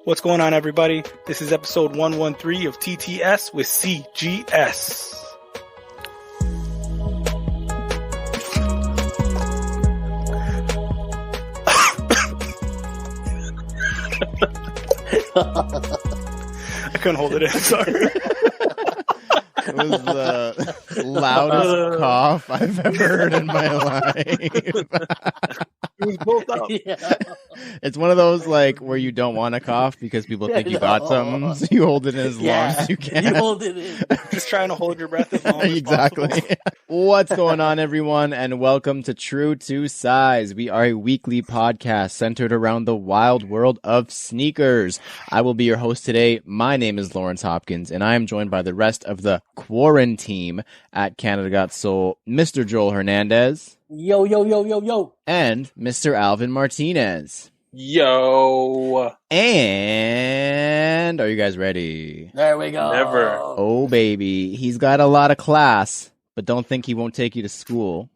What's going on, everybody? This is episode 113 of TTS with CGS. I couldn't hold it in, sorry. It was the loudest cough I've ever heard in my life. It was both up. Yeah. It's one of those like where you don't want to cough because people think you got something, so you hold it in as long as you can. You hold it in. Just trying to hold your breath as long as Exactly. possible. What's going on, everyone, and welcome to True to Size. We are a weekly podcast centered around the wild world of sneakers. I will be your host today. My name is Lawrence Hopkins, and I am joined by the rest of the quarantine at Canada Got Soul, Mr. Joel Hernandez. Yo, yo, yo, yo, yo. And Mr. Alvin Martinez. Yo. And are you guys ready? There we go. Never. Oh, baby. He's got a lot of class, but don't think he won't take you to school.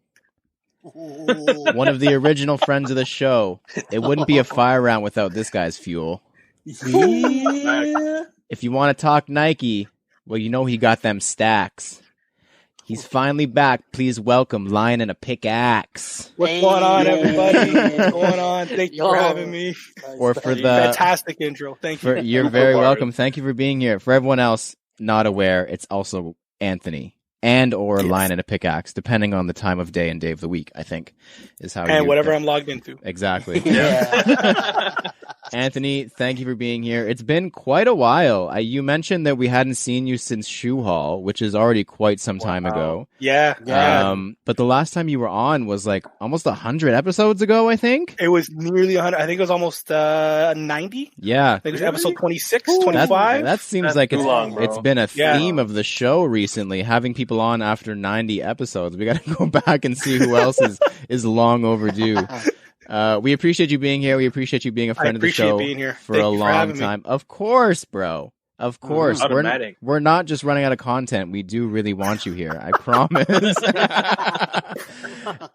One of the original friends of the show. It wouldn't be a fire round without this guy's fuel. Yeah. If you want to talk Nike, well, you know he got them stacks. He's finally back. Please welcome Lion and a Pickaxe. What's going on, everybody? What's going on? Thank you for having me. Or for the Fantastic intro. Thank you. you're very welcome. Thank you for being here. For everyone else not aware, it's also Anthony and or Yes. Lion and a Pickaxe, depending on the time of day and day of the week, I think, is how. And you whatever I'm logged into. Exactly. Yeah. Anthony, thank you for being here. It's been quite a while. You mentioned that we hadn't seen you since Shoe Hall, which is already quite some time ago. Yeah. Yeah. But the last time you were on was like almost 100 episodes ago, I think. It was nearly 100. I think it was almost 90. Yeah. I think it was episode 26, Ooh. 25. That seems That's like too long, bro. it's been a Yeah. theme of the show recently, having people on after 90 episodes. We got to go back and see who else is long overdue. We appreciate you being here. We appreciate you being a friend of the appreciate show being here. for Thank a you for long having me. time. Of course, bro. Of course. Automatic. We're not just running out of content. We do really want you here. I promise.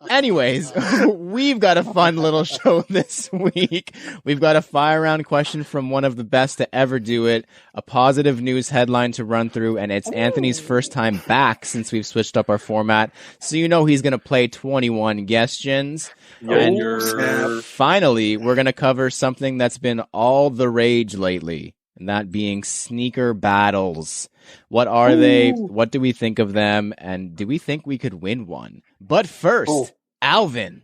Anyways, we've got a fun little show this week. We've got a fire round question from one of the best to ever do it, a positive news headline to run through, and it's Anthony's first time back since we've switched up our format. So you know he's going to play 21 Guestions. And finally, we're going to cover something that's been all the rage lately, and that being sneaker battles. What are they? What do we think of them? And do we think we could win one? But first, Alvin.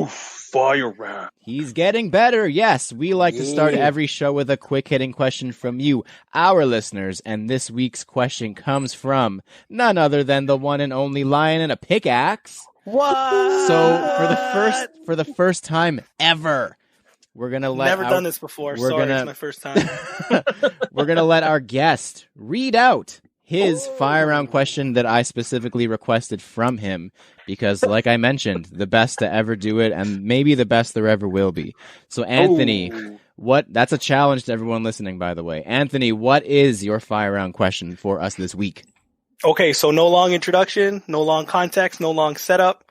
Fire round. He's getting better. Yes, we like to start Yeah. every show with a quick-hitting question from you, our listeners. And this week's question comes from none other than the one and only Lion and a Pickaxe. What? So for the first time ever, we're gonna let Never done this before. we're Sorry, gonna- it's my first time. we're gonna let our guest read out his fire round question that I specifically requested from him because, like I mentioned, the best to ever do it and maybe the best there ever will be. So, Anthony, that's a challenge to everyone listening, by the way. Anthony, what is your fire round question for us this week? Okay, so no long introduction, no long context, no long setup.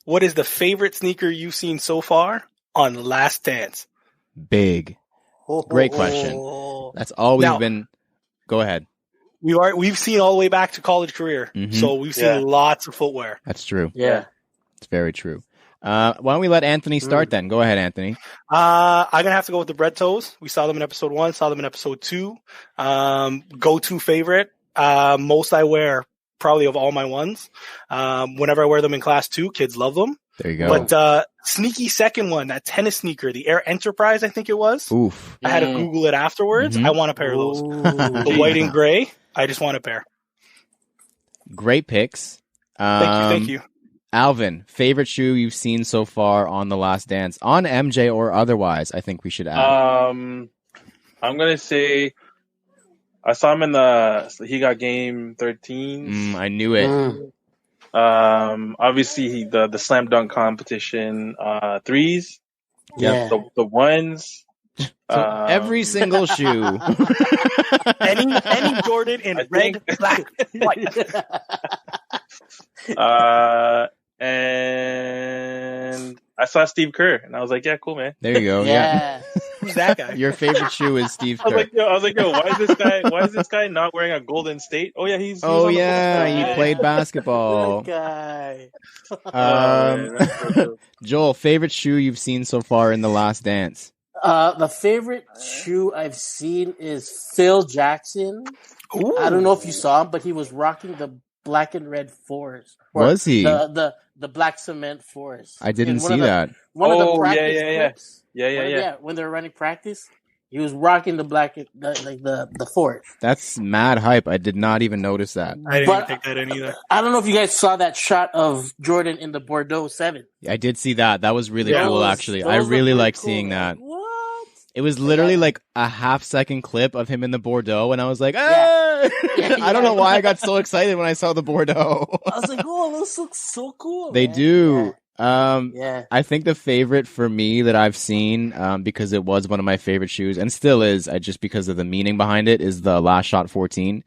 What is the favorite sneaker you've seen so far on Last Dance? Big. Great question. That's all we've Now- been. Go ahead. We've seen all the way back to college career, Mhm. so we've seen Yeah. lots of footwear. That's true. Yeah. It's very true. Why don't we let Anthony start then? Go ahead, Anthony. I'm gonna have to go with the Bread Toes. We saw them in episode 1, saw them in episode 2. Go-to favorite. Most I wear probably of all my ones. Whenever I wear them in class 2, kids love them. There you go. But sneaky second one, that tennis sneaker, the Air Enterprise, I think it was. Oof. I had to Google it afterwards. Mhm. I want a pair of those. The white and gray. I just want a pair. Great picks. Thank you. Alvin, favorite shoe you've seen so far on The Last Dance, on MJ or otherwise? I think we should add. I'm gonna say I saw him in he got game 13. I knew it. Obviously the slam dunk competition threes. Yeah. The ones. So every single shoe. Any Jordan in I red, think- black, white. And I saw Steve Kerr, and I was like, yeah, cool, man. There you go. Yeah. Who's that guy? Your favorite shoe is Steve I was Kerr. like, yo, why is this guy not wearing a Golden State? Oh yeah, he was Oh on the yeah, Bulls. he played basketball. That guy. Man, that's so cool. Joel, favorite shoe you've seen so far in The Last Dance? The favorite shoe I've seen is Phil Jackson. Ooh. I don't know if you saw him, but he was rocking the black and red forest. Or Was he? The black cement forest. I didn't In one see of the- that. One of the Oh, practice yeah. clips. Yeah. When they were running practice, he was rocking the forest. That's mad hype. I did not even notice that. I didn't But- even take that in either. I don't know if you guys saw that shot of Jordan in the Bordeaux 7. I did see that. That was really Yeah. cool, Those- actually. those I look really pretty like cool. seeing that. What? It was literally Yeah. like a half-second clip of him in the Bordeaux, and I was like, Yeah. "Ah!" Yeah, I don't know yeah. why I got so excited when I saw the Bordeaux. I was like, oh, those look so cool. They man. do. Yeah. I think the favorite for me that I've seen, because it was one of my favorite shoes, and still is, just because of the meaning behind it, is the Last Shot 14.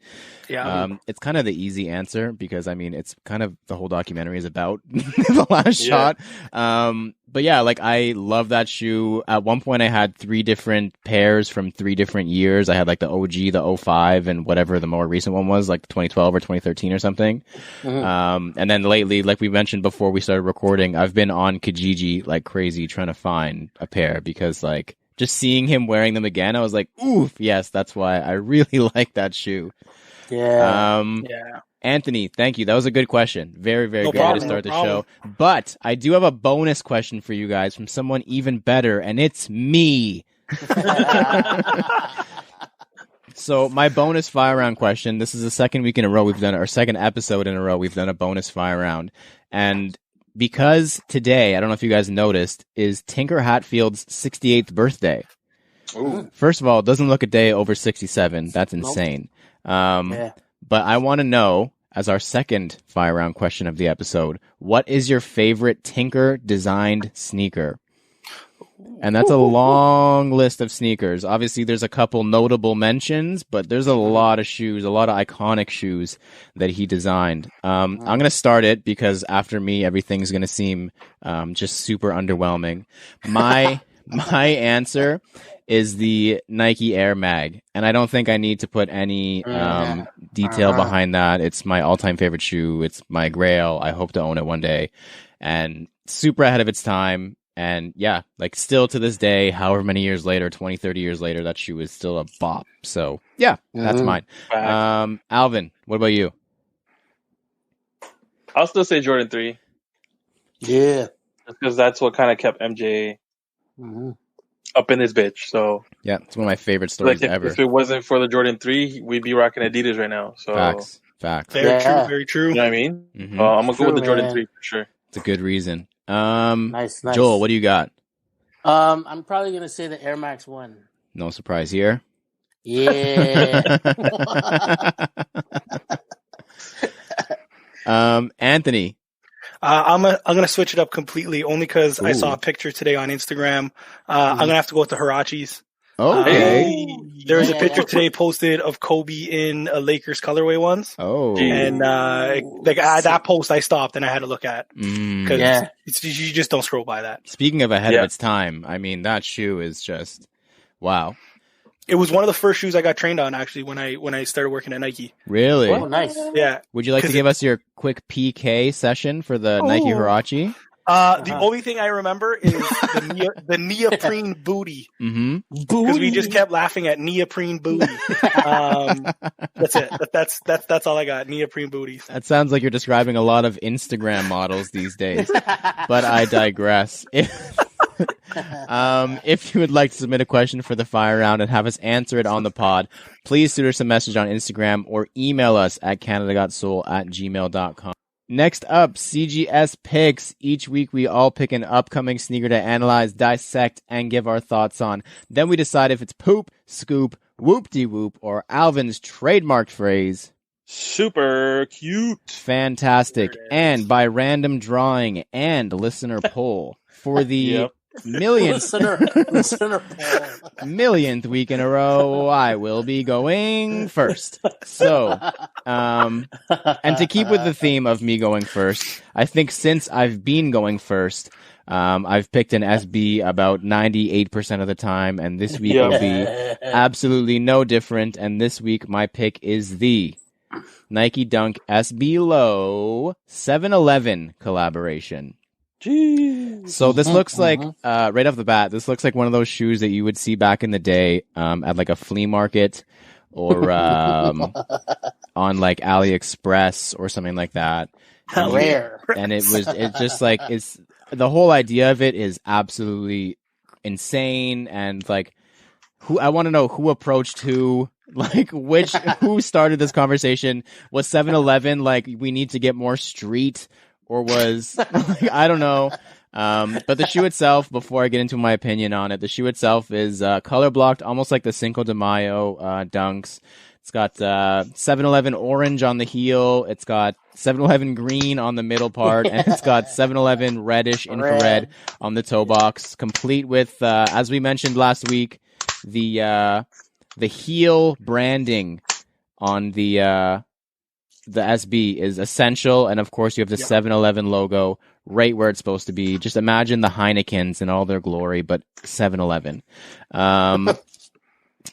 Yeah. It's kind of the easy answer because I mean it's kind of the whole documentary is about the last Yeah. shot. But yeah, like I love that shoe. At one point I had 3 different pairs from 3 different years. I had like the OG, the 05, and whatever the more recent one was, like 2012 or 2013 or something. Mhm. And then lately, like we mentioned before we started recording, I've been on Kijiji like crazy trying to find a pair because like just seeing him wearing them again, I was like, oof, yes, that's why I really like that shoe. Yeah. Yeah. Anthony, thank you. That was a good question. Very, very No good problem, way to start no the show. problem. But I do have a bonus question for you guys from someone even better, and it's me. So my bonus fire round question, this is the second week in a row we've done, or second episode in a row we've done a bonus fire round. And because today, I don't know if you guys noticed, is Tinker Hatfield's 68th birthday. Ooh. First of all, it doesn't look a day over 67. That's Nope. insane. Yeah. But I want to know, as our second fire round question of the episode, what is your favorite Tinker designed sneaker? And that's a long list of sneakers. Obviously, there's a couple notable mentions, but there's a lot of shoes, a lot of iconic shoes that he designed. I'm going to start it because after me, everything's going to seem just super underwhelming. My answer is the Nike Air Mag, and I don't think I need to put any detail behind that. It's my all-time favorite shoe. It's my grail. I hope to own it one day, and super ahead of its time. And yeah, like still to this day, however many years later, 20, 30 years later, that shoe is still a bop. So yeah, that's mine. Alvin, what about you? I'll still say Jordan 3 Yeah. because that's what kind of kept MJ Mhm. up in his bitch. So Yeah, it's one of my favorite stories like ever. if it wasn't for the Jordan 3, we'd be rocking Adidas right now. So Facts. Very Yeah. true. Very true. you know what I mean? Mhm. I'm gonna go with the True, Jordan man. 3 for sure. It's a good reason. Nice. Joel, what do you got? I'm probably gonna say the Air Max 1. No surprise here. Yeah. Anthony. I'm gonna switch it up completely only because I Ooh. saw a picture today on Instagram. I'm gonna have to go with the Hirachis. Okay. There was a Yeah. picture today posted of Kobe in a Lakers colorway ones, Oh. and that post I stopped and I had to look at because Yeah. you just don't scroll by that. Speaking of ahead Yeah. of its time, I mean that shoe is just wow. It was one of the first shoes I got trained on actually when I started working at Nike. Really? Oh, nice. Yeah. Would you like to 'Cause give us your quick PK session for the Nike Hirachi? The only thing I remember is the neoprene booty Mm-hmm. because we just kept laughing at neoprene booty. That's it. That's all I got. Neoprene booties. That sounds like you're describing a lot of Instagram models these days. But I digress. If you would like to submit a question for the fire round and have us answer it on the pod, please shoot us a message on Instagram or email us at canadagotsole@gmail.com. Next up, CGS picks. Each week we all pick an upcoming sneaker to analyze, dissect, and give our thoughts on. Then we decide if it's poop, scoop, whoop-de-whoop, or Alvin's trademarked phrase, Super cute. fantastic. There it is. And by random drawing and listener poll for the millionth millionth week in a row, I will be going first. So, and to keep with the theme of me going first, I think since I've been going first, I've picked an SB about 98% of the time, and this week will be absolutely no different. And this week, my pick is the Nike Dunk SB Low 711 collaboration. Jeez. So this looks like, right off the bat, this looks like one of those shoes that you would see back in the day at like a flea market or on like AliExpress or something like that. Rare. And it's just like, it's the whole idea of it is absolutely insane. And like, I want to know who approached who, like who started this conversation. Was 7-Eleven like, we need to get more street, or was like, I don't know. But the shoe itself, before I get into my opinion on it, the shoe itself is color blocked, almost like the Cinco de Mayo dunks. It's got 7-Eleven orange on the heel. It's got 7-Eleven green on the middle part, and it's got 7-Eleven reddish infrared on the toe box, complete with, as we mentioned last week, the heel branding on the SB is essential, and of course you have the 7-Eleven logo right where it's supposed to be. Just imagine the Heinekens in all their glory, but 7-Eleven.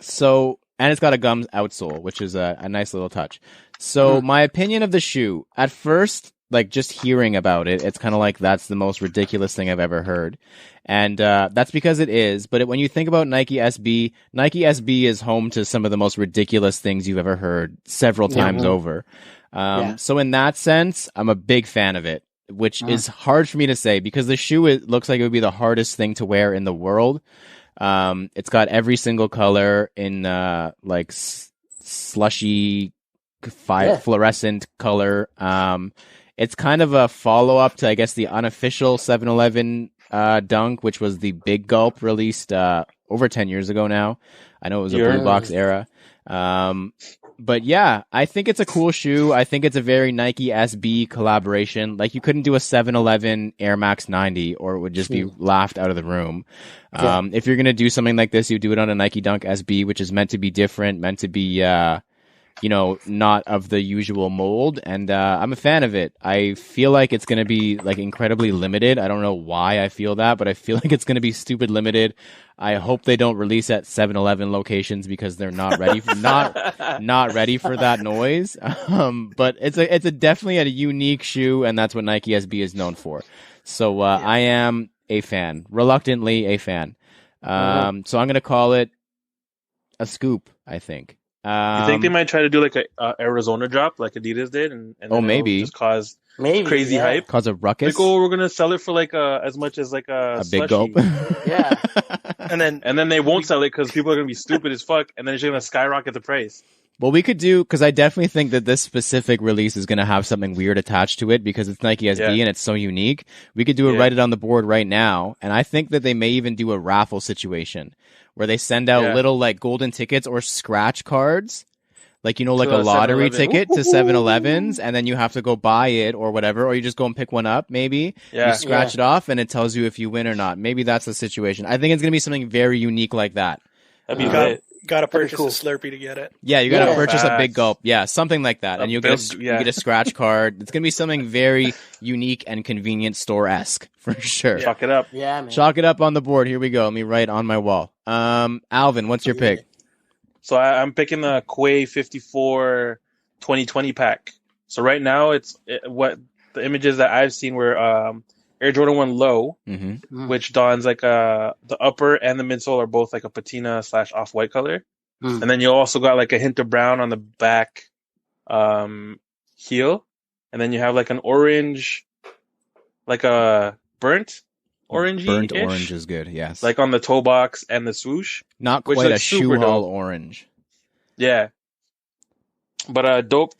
So, and it's got a gum outsole, which is a nice little touch. So my opinion of the shoe, at first, like just hearing about it, it's kind of like that's the most ridiculous thing I've ever heard. And that's because it is. But when you think about Nike SB is home to some of the most ridiculous things you've ever heard several times over. So in that sense, I'm a big fan of it, which is hard for me to say because the shoe, it looks like it would be the hardest thing to wear in the world. It's got every single color in like slushy, fluorescent color. It's kind of a follow-up to, I guess, the unofficial 7-Eleven dunk, which was the Big Gulp, released over 10 years ago now. I know it was a Blue Box era. But yeah, I think it's a cool shoe. I think it's a very Nike SB collaboration. Like, you couldn't do a 7-Eleven Air Max 90 or it would just be laughed out of the room. If you're going to do something like this, you do it on a Nike Dunk SB, which is meant to be different, meant to be, not of the usual mold. And I'm a fan of it. I feel like it's going to be like incredibly limited. I don't know why I feel that, but I feel like it's going to be stupid limited. I hope they don't release at 7-Eleven locations because they're not ready for, not ready for that noise. But it's a definitely a unique shoe, and that's what Nike SB is known for. So I am a fan, reluctantly a fan. So I'm going to call it a scoop, I think. You think they might try to do like a Arizona drop like Adidas did, and maybe just cause crazy hype, cause a ruckus. Like, we're gonna sell it for like as much as like a Big Gulp. and then they won't sell it because people are gonna be stupid as fuck, and then it's gonna skyrocket the price. Well, we could do, because I definitely think that this specific release is going to have something weird attached to it because it's Nike SB and it's so unique. We could do it, write it on the board right now. And I think that they may even do a raffle situation where they send out little like golden tickets or scratch cards. Like, like a lottery ticket to 7-Elevens, and then you have to go buy it or whatever, or you just go and pick one up, maybe. You scratch it off, and it tells you if you win or not. Maybe that's the situation. I think it's going to be something very unique like that. That'd be great. Got to purchase a Slurpee to get it. Yeah, you got to purchase a Big Gulp. Yeah, something like that. And you get a scratch card. It's going to be something very unique and convenient store-esque, for sure. Chalk it up. Yeah, man. Chalk it up on the board. Here we go. Let me write on my wall. Alvin, what's your pick? So I'm picking the Quay 54 2020 pack. So right now, what the images that I've seen were Air Jordan 1 Low, which dons like the upper and the midsole are both like a patina / off-white color. And then you also got like a hint of brown on the back heel. And then you have like an orange, like a burnt orangey. Burnt orange is good, yes. Like on the toe box and the swoosh. Not quite a shoe haul orange. Yeah. But dope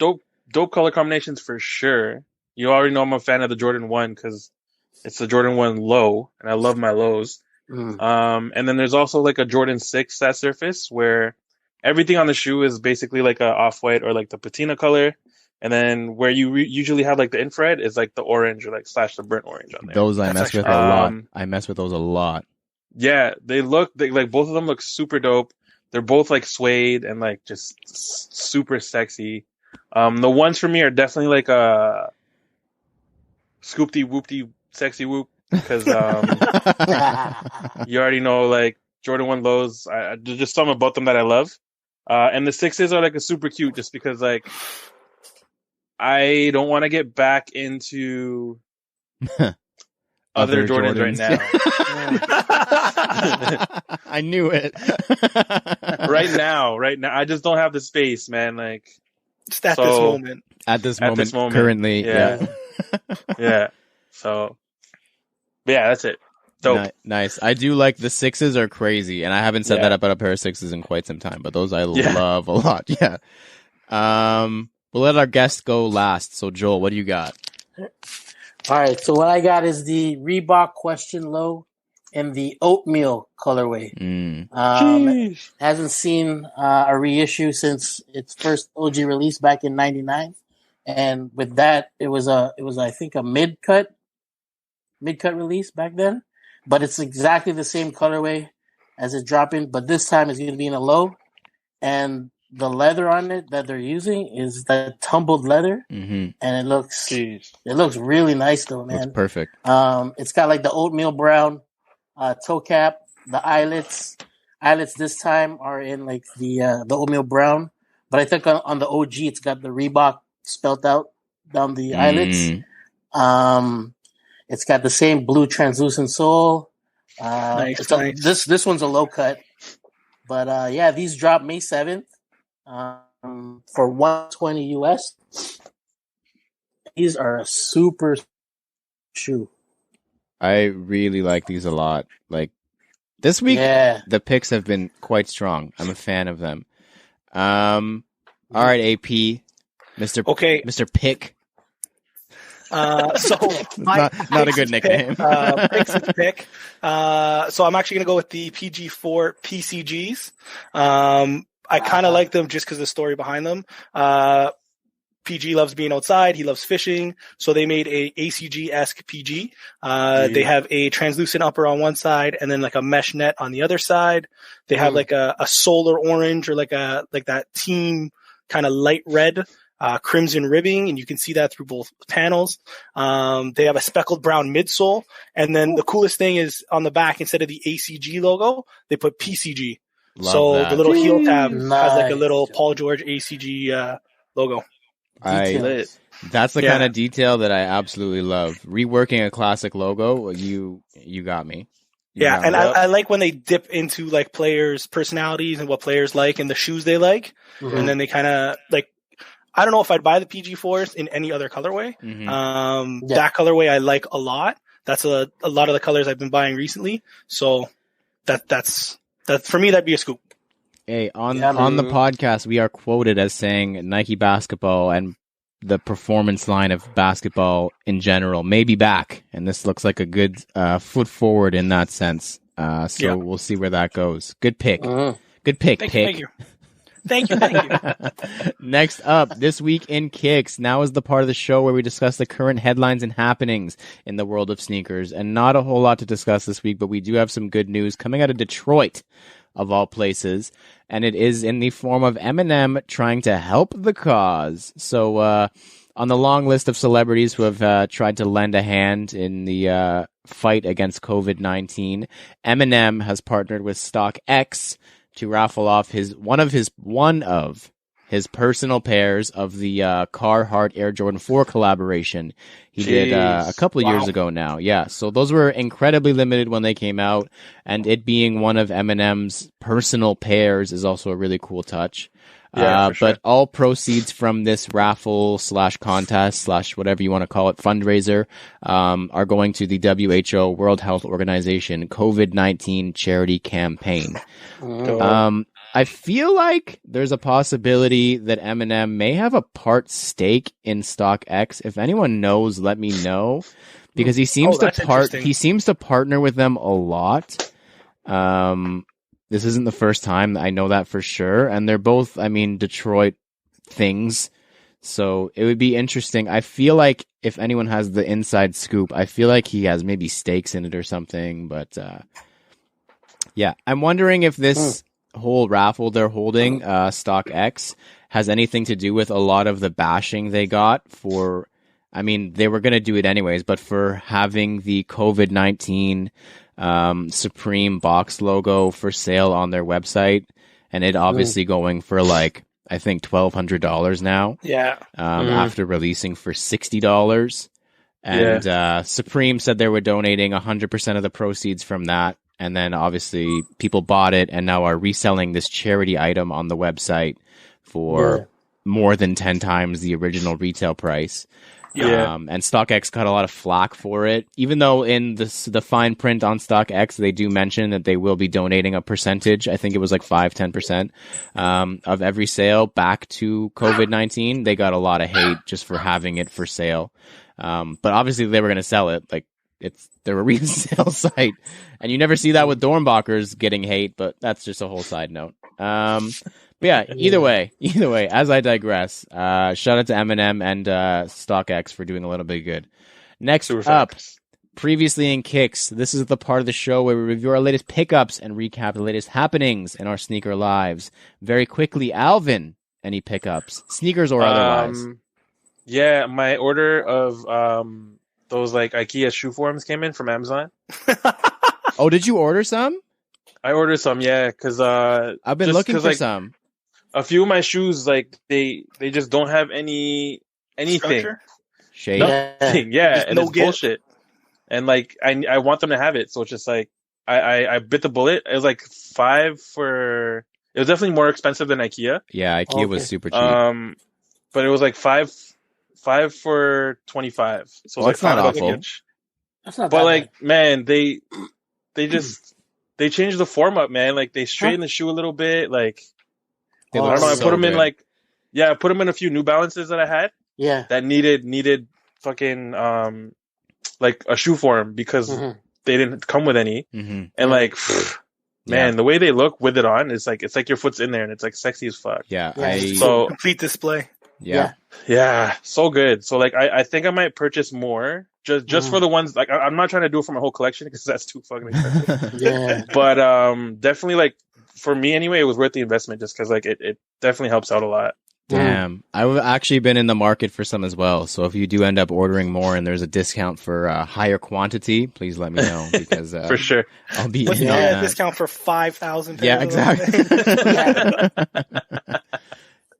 color combinations for sure. You already know I'm a fan of the Jordan 1 because it's the Jordan 1 Low, and I love my lows. And then there's also like a Jordan 6 that surface where everything on the shoe is basically like a off-white or like the patina color. And then where you usually have like the infrared is like the orange or like / the burnt orange on there. Those I mess with a lot. I mess with those a lot. Yeah, they like both of them look super dope. They're both like suede and like just super sexy. The ones for me are definitely like a scoopty whoopty sexy whoop. because you already know, like, Jordan 1 lows. There's just something about them that I love. And the 6s are like a super cute, just because, like, I don't want to get back into other Jordans right now. I knew it. right now, I just don't have the space, man. Like, Just at this moment. At this moment, currently, yeah. Yeah. So, but yeah, that's it. Dope. Nice. I do like the 6s are crazy, and I haven't said that about a pair of 6s in quite some time, but those I love a lot. Yeah. We'll let our guest go last. So, Joel, what do you got? All right, so what I got is the Reebok Question Low in the oatmeal colorway. Hasn't seen a reissue since its first OG release back in '99, and with that, it was I think a mid cut release back then, but it's exactly the same colorway as it's dropping, but this time it's going to be in a low, and the leather on it that they're using is the tumbled leather, and it looks really nice though, man. Looks perfect. It's got like the oatmeal brown toe cap. The eyelets this time are in like the oatmeal brown, but I think on the OG it's got the Reebok spelt out down the eyelets. It's got the same blue translucent sole. Nice. This one's a low cut, but yeah, these drop May 7th. For $120 US. These are a super shoe. I really like these a lot. Like this week, the picks have been quite strong. I'm a fan of them. All right, AP, Mr. Pick. So not a good nickname. Pick's his pick. So I'm actually going to go with the PG4 PCGs. I kind of like them just because of the story behind them. PG loves being outside. He loves fishing. So they made a ACG-esque PG. They have a translucent upper on one side and then like a mesh net on the other side. They have like a solar orange or like that team kind of light red, crimson ribbing. And you can see that through both panels. They have a speckled brown midsole. And then the coolest thing is on the back, instead of the ACG logo, they put PCG. Love that. The little heel tab has like a little Paul George ACG logo. That's the kind of detail that I absolutely love. Reworking a classic logo, you got me. I like when they dip into like players' personalities and what players like and the shoes they like, and then they kind of like. I don't know if I'd buy the PG4s in any other colorway. That colorway I like a lot. That's a lot of the colors I've been buying recently. So that's for me, that'd be a scoop. Hey, on the podcast, we are quoted as saying Nike basketball and the performance line of basketball in general may be back, and this looks like a good foot forward in that sense. We'll see where that goes. Good pick. Good pick. Thank you. Next up, this week in Kicks. Now is the part of the show where we discuss the current headlines and happenings in the world of sneakers. And not a whole lot to discuss this week, but we do have some good news coming out of Detroit, of all places. And it is in the form of Eminem trying to help the cause. So on the long list of celebrities who have tried to lend a hand in the fight against COVID-19, Eminem has partnered with StockX to raffle off one of his personal pairs of the Carhartt Air Jordan 4 collaboration he did a couple of years ago now. Yeah, so those were incredibly limited when they came out, and it being one of Eminem's personal pairs is also a really cool touch. Sure. But all proceeds from this raffle / contest / whatever you want to call it, fundraiser, are going to the WHO, World Health Organization, COVID-19 charity campaign. I feel like there's a possibility that Eminem may have a part stake in StockX. If anyone knows, let me know, because he seems to partner with them a lot. This isn't the first time, I know that for sure. And they're both, Detroit things. So it would be interesting. I feel like if anyone has the inside scoop, I feel like he has maybe stakes in it or something. But yeah, I'm wondering if this whole raffle they're holding, StockX, has anything to do with a lot of the bashing they got for I mean, they were going to do it anyways, but for having the COVID-19 Supreme box logo for sale on their website, and it obviously going for like, I think $1,200 now. Yeah. After releasing for $60. And Supreme said they were donating 100% of the proceeds from that. And then obviously people bought it and now are reselling this charity item on the website for more than 10 times the original retail price. And StockX got a lot of flack for it, even though in the fine print on StockX, they do mention that they will be donating a percentage. I think it was like 5-10% of every sale back to COVID-19. They got a lot of hate just for having it for sale. But obviously they were going to sell it. Like they're a resale site, and you never see that with Dornbachers getting hate, but that's just a whole side note. But yeah, either way, as I digress, shout out to Eminem and StockX for doing a little bit of good. Next up, previously in Kicks, this is the part of the show where we review our latest pickups and recap the latest happenings in our sneaker lives. Very quickly, Alvin, any pickups, sneakers or otherwise? Yeah, my order of those like IKEA shoe forms came in from Amazon. Oh, did you order some? I ordered some, yeah, because I've been looking for like, some. A few of my shoes, like they just don't have anything. Shade. Nothing. Yeah, and it's bullshit. And like I want them to have it, so it's just like I bit the bullet. It was like it was definitely more expensive than IKEA. Yeah, IKEA was super cheap. But it was like five for 25. So it's like $5 each. That's not but bad. like, man, they changed the form up, man. Like they straightened the shoe a little bit. Like I don't know. I put them in I put them in a few New Balances that I had. Yeah. That needed fucking like a shoe form because they didn't come with any. And like, man, the way they look with it on is like it's like your foot's in there and it's like sexy as fuck. Yeah. So complete display. Yeah, so good. So like I think I might purchase more just for the ones like I'm not trying to do it for my whole collection because that's too fucking expensive. But definitely like for me anyway, it was worth the investment just because like it definitely helps out a lot. Damn, I've actually been in the market for some as well. So if you do end up ordering more and there's a discount for higher quantity, please let me know because for sure I'll be in on that. Discount for 5,000. Yeah, exactly.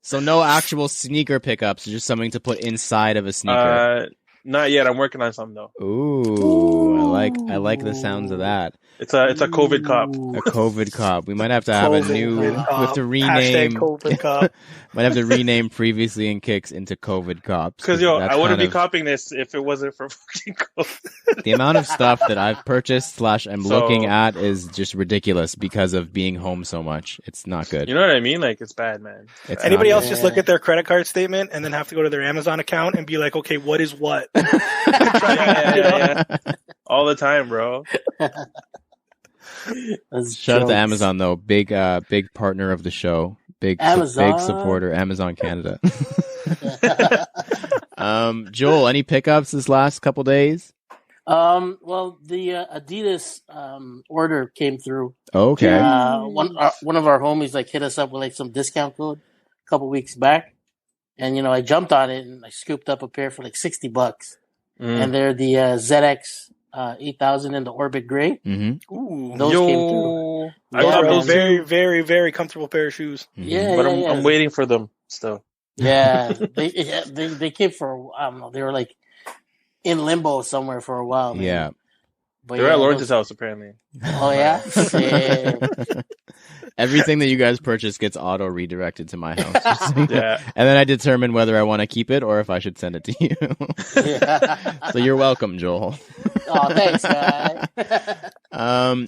So no actual sneaker pickups, just something to put inside of a sneaker. Not yet. I'm working on some though. Ooh, I like the sounds of that. It's a COVID cop. A COVID cop. We might have to have we have to rename COVID cop. Might have to rename previously in Kicks into COVID cops. Because I wouldn't be copying this if it wasn't for fucking COVID. The amount of stuff that I've purchased / I'm looking at is just ridiculous because of being home so much. It's not good. You know what I mean? Like it's bad, man. Anybody else just look at their credit card statement and then have to go to their Amazon account and be like, okay, what is what? Yeah. All the time, bro. Shout out to Amazon though, big partner of the show, big supporter, Amazon Canada. Joel, any pickups this last couple days? Well, the Adidas order came through. Okay. One of our homies like hit us up with like some discount code a couple weeks back, and I jumped on it and I scooped up a pair for like $60, and they're the ZX 8000 in the Orbit Gray. Ooh, those came through. I got those very, very, very comfortable pair of shoes. Yeah, but I'm waiting for them still. Yeah, they came for I don't know. They were like in limbo somewhere for a while. Man. Yeah, but they're at Lawrence's house apparently. Oh yeah. Everything that you guys purchase gets auto redirected to my house. Yeah, and then I determine whether I want to keep it or if I should send it to you. So you're welcome, Joel. Oh, thanks, guy.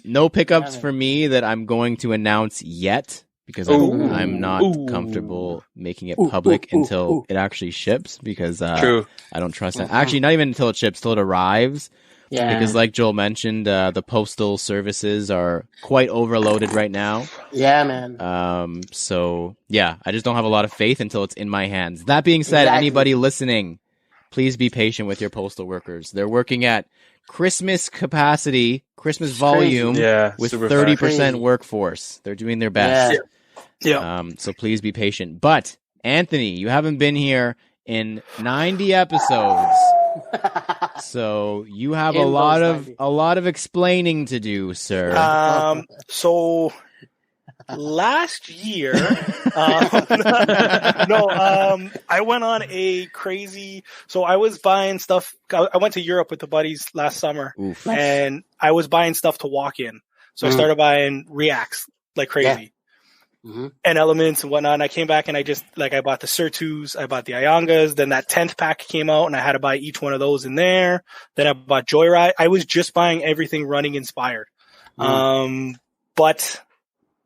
No pickups for me that I'm going to announce yet because I'm not comfortable making it public until it actually ships because True. I don't trust it. Actually, not even until it ships, till it arrives. Yeah. Because like Joel mentioned, the postal services are quite overloaded right now. Yeah, man. So yeah, I just don't have a lot of faith until it's in my hands. That being said, anybody listening, please be patient with your postal workers. They're working at Christmas capacity, Christmas volume, with 30% workforce. They're doing their best. Yeah. So please be patient. But Anthony, you haven't been here in 90 episodes. So you have In a lot those of explaining to do, sir. So last year, I went on a crazy. So I was buying stuff. I went to Europe with the buddies last summer, Oof. and I was buying stuff to walk in. So I started buying reacts like crazy. And elements and whatnot. And I came back and I bought the Surtus, I bought the Iangas, then that 10th pack came out and I had to buy each one of those in there. Then I bought Joyride. I was just buying everything running inspired. But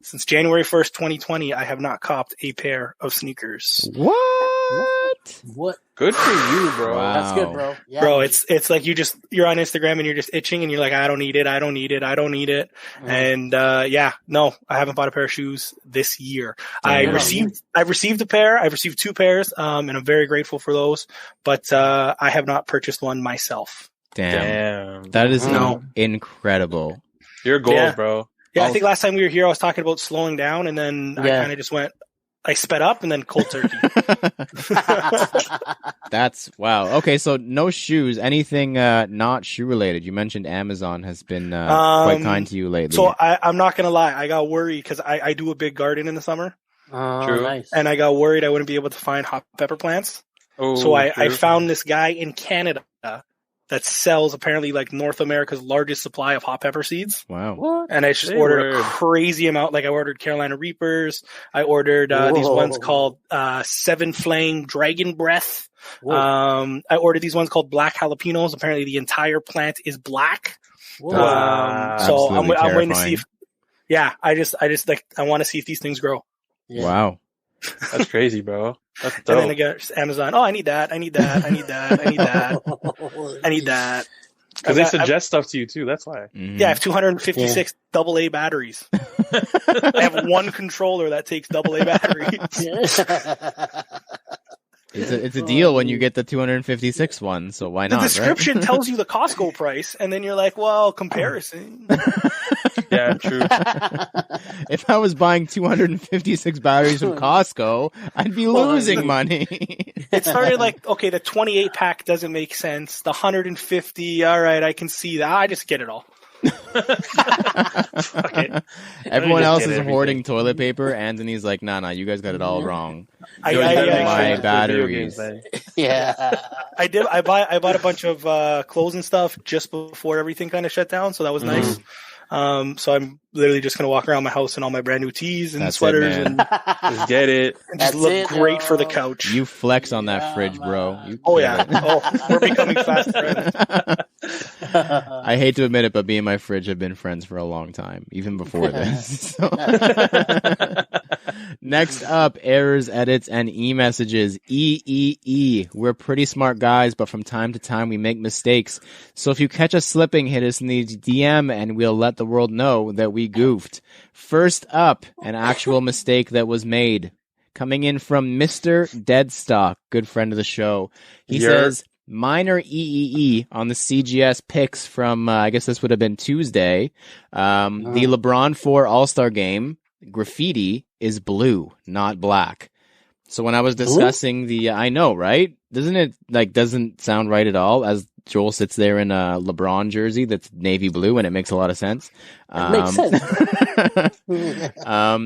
since January 1st, 2020, I have not copped a pair of sneakers. What? Good for you, bro. Wow. That's good, bro. Yeah, Bro, it's like you're on Instagram and you're just itching and you're like, I don't need it. And, no, I haven't bought a pair of shoes this year. I've received a pair. I've received 2 pairs. And I'm very grateful for those, but, I have not purchased one myself. Damn. That is incredible. You're gold, bro. Yeah. I think last time we were here, I was talking about slowing down and then I kind of just I sped up and then cold turkey. That's wow. Okay, so no shoes. Anything not shoe related? You mentioned Amazon has been quite kind to you lately. So I'm not gonna lie, I got worried because I do a big garden in the summer. True. Nice. And I got worried I wouldn't be able to find hot pepper plants. So I found this guy in Canada that sells apparently like North America's largest supply of hot pepper seeds. Wow. What? And I just ordered a crazy amount. Like I ordered Carolina Reapers. I ordered these ones called 7 Flame Dragon Breath. I ordered these ones called Black Jalapenos. Apparently the entire plant is black. So I'm waiting to see if, I want to see if these things grow. Yeah. Wow. That's crazy, bro. That's dope. And then I got Amazon. Oh, I need that. Because they suggest stuff to you too. That's why. Yeah, I have 256 AA batteries. I have one controller that takes AA batteries. It's a deal when you get the 256 one, so why not? The description tells you the Costco price, and then you're like, well, comparison. Yeah, true. If I was buying 256 batteries from Costco, I'd be losing money. It started like, okay, the 28 pack doesn't make sense. The 150, all right, I can see that. I just get it all. Okay. Everyone else is hoarding toilet paper. Anthony's like, nah, you guys got it all wrong. My batteries. Yeah, I did. I bought a bunch of clothes and stuff just before everything kind of shut down, so that was nice. So I'm literally just gonna walk around my house in all my brand new tees and sweaters and just get it. And just look great for the couch. You flex on that fridge, bro. We're becoming fast friends. I hate to admit it, but me and my fridge have been friends for a long time, even before this. Next up, errors, edits, and e-messages. We're pretty smart guys, but from time to time we make mistakes. So if you catch us slipping, hit us in the DM and we'll let the world know that we goofed. First up, an actual mistake that was made. Coming in from Mr. Deadstock, good friend of the show. He says, minor EEE on the CGS picks from, I guess this would have been Tuesday. The LeBron 4 All-Star game, graffiti is blue, not black. So when I was discussing I know, right? Doesn't sound right at all as Joel sits there in a LeBron jersey that's navy blue and it makes a lot of sense. Makes sense.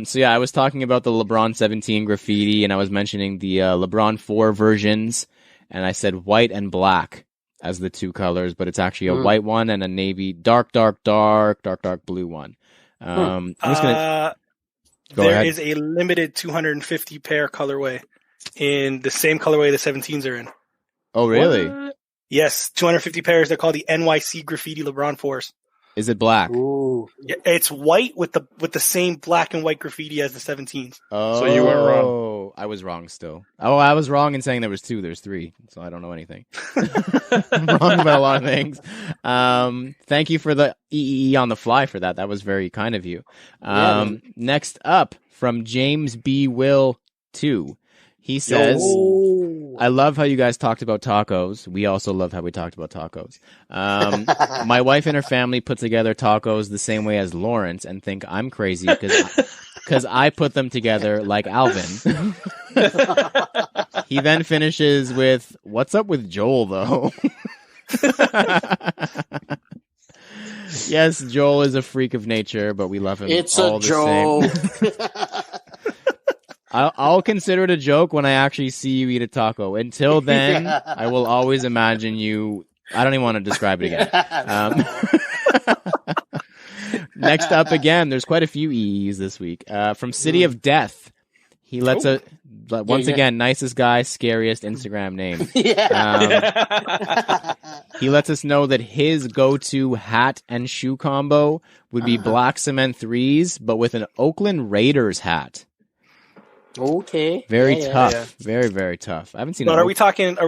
So yeah, I was talking about the LeBron 17 graffiti and I was mentioning the LeBron 4 versions. And I said white and black as the 2 colors, but it's actually a white one and a navy, dark blue one. I'm just gonna go ahead. There is a limited 250 pair colorway in the same colorway the 17s are in. Oh, really? What? Yes, 250 pairs. They're called the NYC Graffiti LeBron 4s. Is it black? Ooh. It's white with the same black and white graffiti as the 17s. Oh, so you weren't wrong. I was wrong still. Oh, I was wrong in saying there was 2. There's 3, so I don't know anything. I'm wrong about a lot of things. Thank you for the EEE on the fly for that. That was very kind of you. Next up, from James B. Will 2. He says, I love how you guys talked about tacos. We also love how we talked about tacos. My wife and her family put together tacos the same way as Lawrence and think I'm crazy because I put them together like Alvin. He then finishes with, what's up with Joel, though? Yes, Joel is a freak of nature, but we love him It's all a the joke. same. I'll consider it a joke when I actually see you eat a taco. Until then, I will always imagine you. I don't even want to describe it again. Next up, again, there's quite a few EEs this week. From City of Death, he lets once again, nicest guy, scariest Instagram name. He lets us know that his go-to hat and shoe combo would be black cement 3s, but with an Oakland Raiders hat. Okay. Very tough. Yeah. Very, very tough. I haven't seen. But are we talking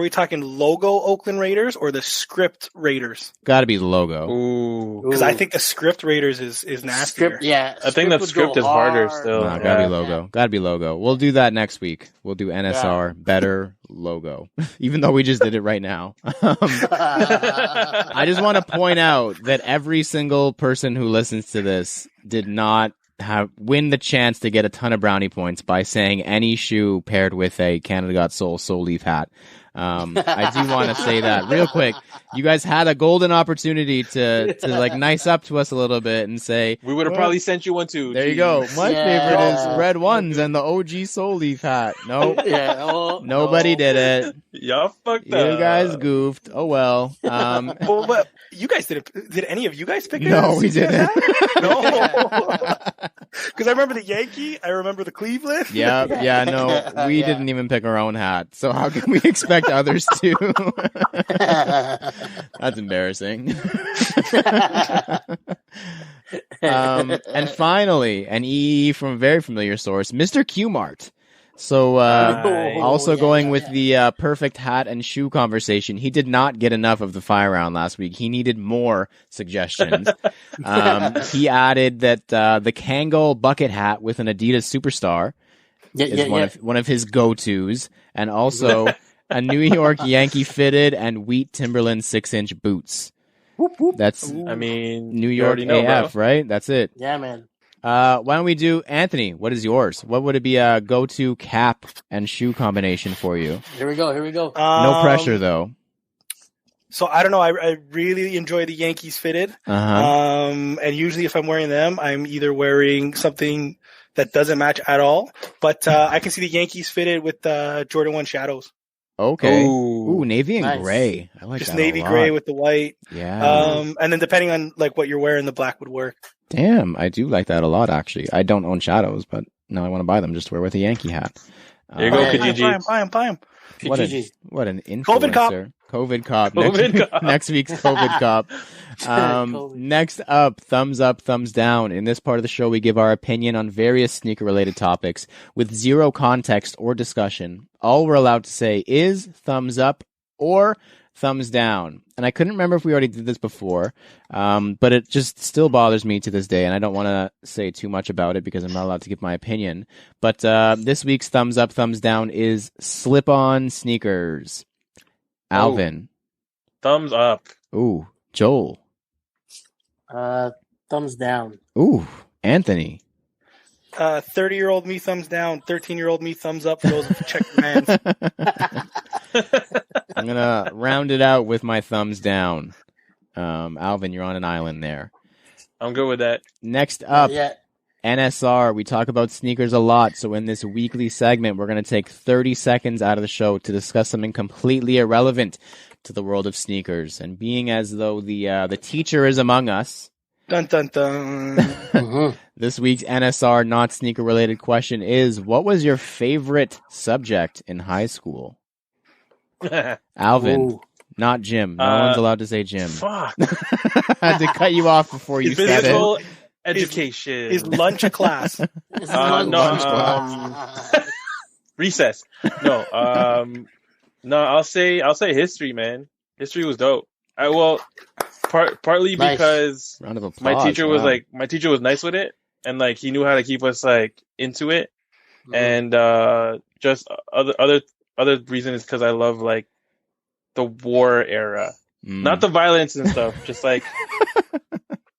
logo Oakland Raiders or the script Raiders? Got to be the logo. Because I think the script Raiders is nastier. I think that script is harder still. No, gotta be logo. Yeah. Gotta be logo. We'll do that next week. We'll do NSR better logo, even though we just did it right now. I just want to point out that every single person who listens to this did not win the chance to get a ton of brownie points by saying any shoe paired with a Canada Got Soul Leaf hat. I do want to say that real quick. You guys had a golden opportunity to like nice up to us a little bit and say we would have probably sent you one too. There you go. My favorite is red ones and the OG Soul Leaf hat. Nope. Nobody did it. Y'all fucked up. You guys goofed. Oh well. Well, but you guys did any of you guys pick it? No, we didn't. No. Because I remember the Yankee. I remember the Cleveland. Yeah. No, we didn't even pick our own hat. So how can we expect others to? That's embarrassing. And finally, an EE from a very familiar source, Mr. Q-Mart. So going with the perfect hat and shoe conversation, he did not get enough of the fire round last week. He needed more suggestions. He added that the Kangol bucket hat with an Adidas Superstar is one of his go-tos, and also a New York Yankee fitted and wheat Timberland 6-inch boots. That's New York AF, bro. Right? That's it. Yeah, man. Why don't we do Anthony? What is yours? What would it be a go-to cap and shoe combination for you? Here we go. No pressure though. So I don't know. I really enjoy the Yankees fitted. And usually if I'm wearing them, I'm either wearing something that doesn't match at all. But I can see the Yankees fitted with Jordan 1 Shadows. Okay. Ooh, navy and gray. I like just that navy a lot. gray with the white. Yeah. And then depending on like what you're wearing, the black would work. Damn, I do like that a lot actually. I don't own Shadows, but now I want to buy them just to wear with a Yankee hat. There you go, Kijiji. Buy him. What an influencer. COVID cop. Next week's COVID cop. Next up, thumbs up, thumbs down. In this part of the show, we give our opinion on various sneaker-related topics with zero context or discussion. All we're allowed to say is thumbs up or thumbs down. And I couldn't remember if we already did this before, but it just still bothers me to this day, and I don't want to say too much about it because I'm not allowed to give my opinion. But this week's thumbs up, thumbs down is slip-on sneakers. Alvin. Thumbs up. Ooh. Joel. Thumbs down. Ooh. Anthony. 30-year-old me, thumbs down. 13-year-old me, thumbs up for those who check your hands. I'm going to round it out with my thumbs down. Alvin, you're on an island there. I'm good with that. Next up, NSR. We talk about sneakers a lot, so in this weekly segment, we're going to take 30 seconds out of the show to discuss something completely irrelevant to the world of sneakers. And being as though the teacher is among us, dun dun dun. This week's NSR not sneaker related question is: what was your favorite subject in high school? Alvin. Ooh. Not Jim. No one's allowed to say Jim. Fuck. I had to cut you off before you said it. Education. Is lunch a class? Recess. No. I'll say history, man. History was dope. Partly because round of applause, my teacher was nice with it, and like he knew how to keep us like into it, and just other reason is because I love like the war era, not the violence and stuff, just like.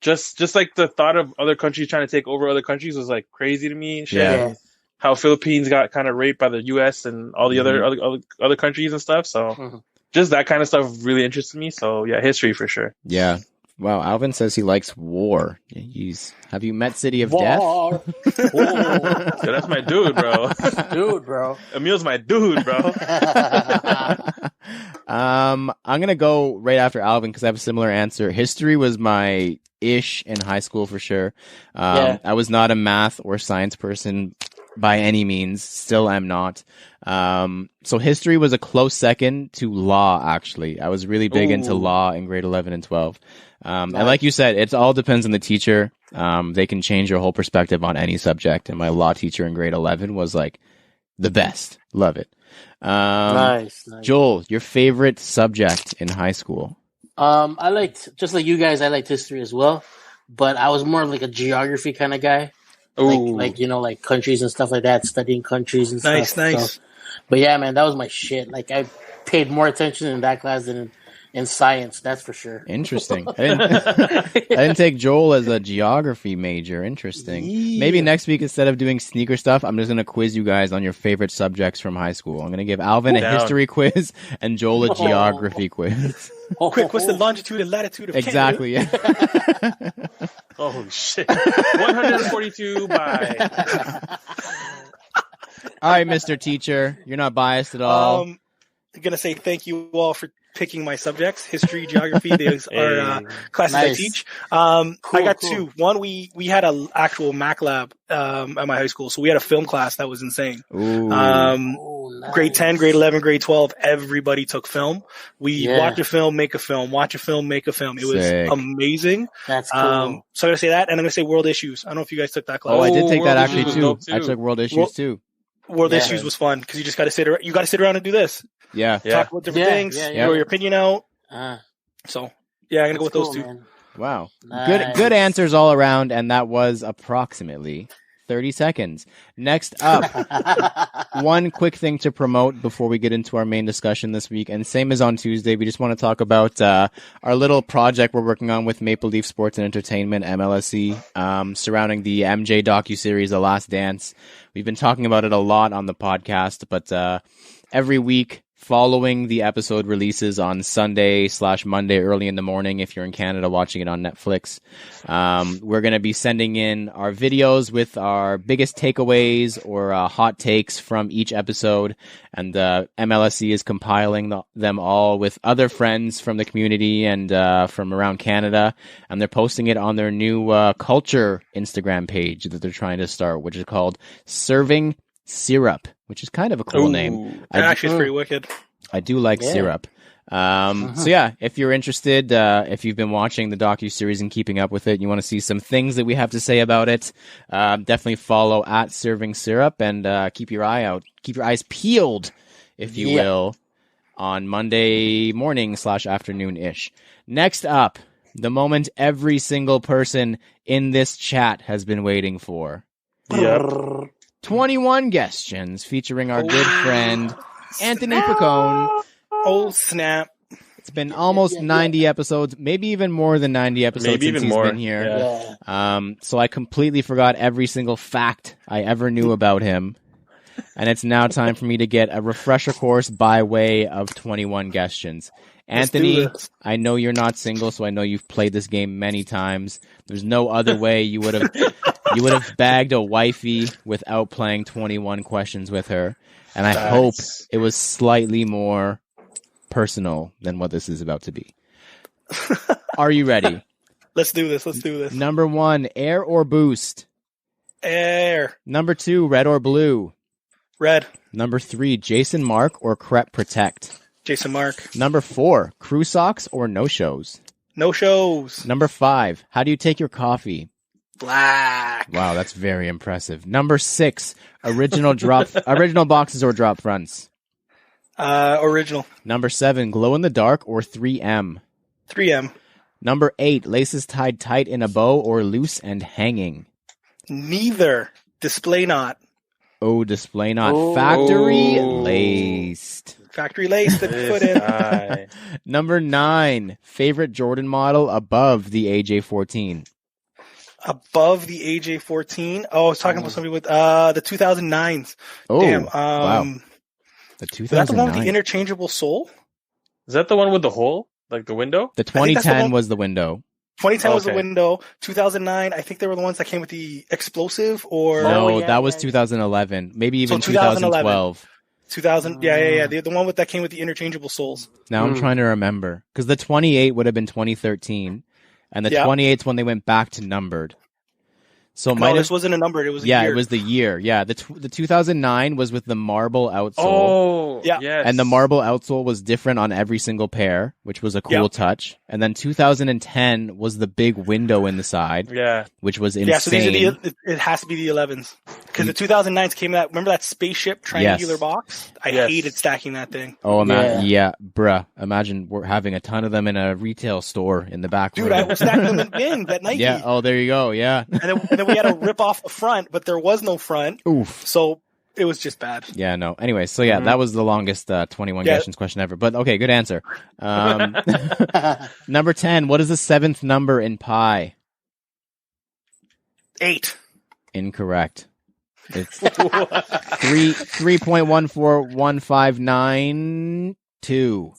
Just like the thought of other countries trying to take over other countries was like crazy to me. And shit. Yeah. How Philippines got kind of raped by the U.S. and all the other countries and stuff. So just that kind of stuff really interests me. So yeah, history for sure. Yeah. Wow, Alvin says he likes war. Have you met City of War. Death? War. So that's my dude, bro. Dude, bro. Emil's my dude, bro. I'm gonna go right after Alvin because I have a similar answer. History was my ish in high school for sure. I was not a math or science person by any means. Still am not. So history was a close second to law. Actually, I was really big into law in grade 11 and 12. And like you said, it all depends on the teacher. They can change your whole perspective on any subject. And my law teacher in grade 11 was like the best. Love it. Nice. Joel, your favorite subject in high school? I liked, just like you guys, I liked history as well, but I was more of like a geography kind of guy. Like like countries and stuff like that, studying countries and stuff. Nice. So, but yeah, man, that was my shit. Like I paid more attention in that class than in science, that's for sure. Interesting. I didn't take Joel as a geography major. Interesting. Yeah. Maybe next week, instead of doing sneaker stuff, I'm just going to quiz you guys on your favorite subjects from high school. I'm going to give Alvin a history quiz and Joel a geography quiz. Quick, what's the longitude and latitude of Exactly, Canada? yeah. Oh, shit. 142 by... All right, Mr. Teacher. You're not biased at all. I'm going to say thank you all for picking my subjects, history, geography. These are classes I teach. I got two. One, we had an actual Mac lab at my high school, so we had a film class that was insane. Nice. Grade 10, grade 11, grade 12, everybody took film. We watch a film, make a film, watch a film, make a film. It was amazing. That's cool. So I'm going to say that, and I'm going to say world issues. I don't know if you guys took that class. Oh, I did take that actually too. too. I took world issues too. World issues was fun because you just got to sit around and do this. Yeah. Talk about different things, throw your opinion out. So, I'm going to go with those two. Man. Wow. Nice. Good answers all around, and that was approximately 30 seconds. Next up, one quick thing to promote before we get into our main discussion this week, and same as on Tuesday, we just want to talk about our little project we're working on with Maple Leaf Sports and Entertainment, MLSE, surrounding the MJ docuseries, The Last Dance. We've been talking about it a lot on the podcast, but every week, following the episode releases on Sunday/Monday early in the morning, if you're in Canada watching it on Netflix, we're going to be sending in our videos with our biggest takeaways or hot takes from each episode. And MLSE is compiling them all with other friends from the community and from around Canada. And they're posting it on their new culture Instagram page that they're trying to start, which is called Serving Syrup, which is kind of a cool name. Actually, it's pretty wicked. I do like syrup. So yeah, if you're interested, if you've been watching the docuseries and keeping up with it, you want to see some things that we have to say about it, definitely follow at Serving Syrup and keep your eyes peeled, if you will, on Monday morning / afternoon-ish. Next up, the moment every single person in this chat has been waiting for. Yep. 21 Guestions, featuring our good friend Anthony Picone. Oh, snap. It's been almost 90 episodes, maybe even more than 90 episodes since he's been here. So I completely forgot every single fact I ever knew about him. And it's now time for me to get a refresher course by way of 21 Guestions. Anthony, I know you're not single, so I know you've played this game many times. There's no other way you would have bagged a wifey without playing 21 questions with her. And I hope it was slightly more personal than what this is about to be. Are you ready? Let's do this. Number 1, air or boost? Air. Number 2, red or blue? Red. Number 3, Jason Mark or Crep Protect? Jason Mark. Number 4, crew socks or no-shows? No shows. Number 5, how do you take your coffee? Black. Wow, that's very impressive. Number 6, original boxes or drop fronts? Original. Number 7, glow in the dark or 3M? 3M. Number 8, laces tied tight in a bow or loose and hanging? Neither. Display knot. Oh, display knot. Factory laced. Factory laced. Put in. Number 9, favorite Jordan model above the AJ14? Above the AJ14. Oh, I was talking about somebody with the 2009s. Oh, damn. wow. The Is that the one with 2009. the interchangeable sole? Is that the one with the hole, like the window? The think that's the 2010 one- was the window. 2010 was the Okay. window. 2009, I think they were the ones that came with the explosive or No, yeah, that was yeah. 2011. Maybe even So 2011. 2012. 2000. Yeah. The one that came with the interchangeable souls. Now I'm trying to remember. Because the 28 would have been 2013. And the Yeah. 28's when they went back to numbered. So it might No, have... this wasn't a number. It was a Yeah, year. it was the year. Yeah, the 2009 was with the marble outsole. Oh, Yeah. yes. And the marble outsole was different on every single pair, which was a cool Yep. touch. And then 2010 was the big window in the side, Yeah. which was insane. Yeah, so these are it has to be the 11s. Because the 2009s came out, remember that spaceship triangular Yes. box? I Yes. hated stacking that thing. Oh, Yeah. bruh. Imagine we're having a ton of them in a retail store in the back Dude, room. I was stacking them in bins at Nike. Yeah, oh, there you go, yeah. And then we had to rip off the front, but there was no front. Oof. So it was just bad. Yeah, no. Anyway, so yeah, that was the longest 21 Yeah. questions question ever. But okay, good answer. Number 10, what is the 7th number in pi? 8. Incorrect. It's 3.141592.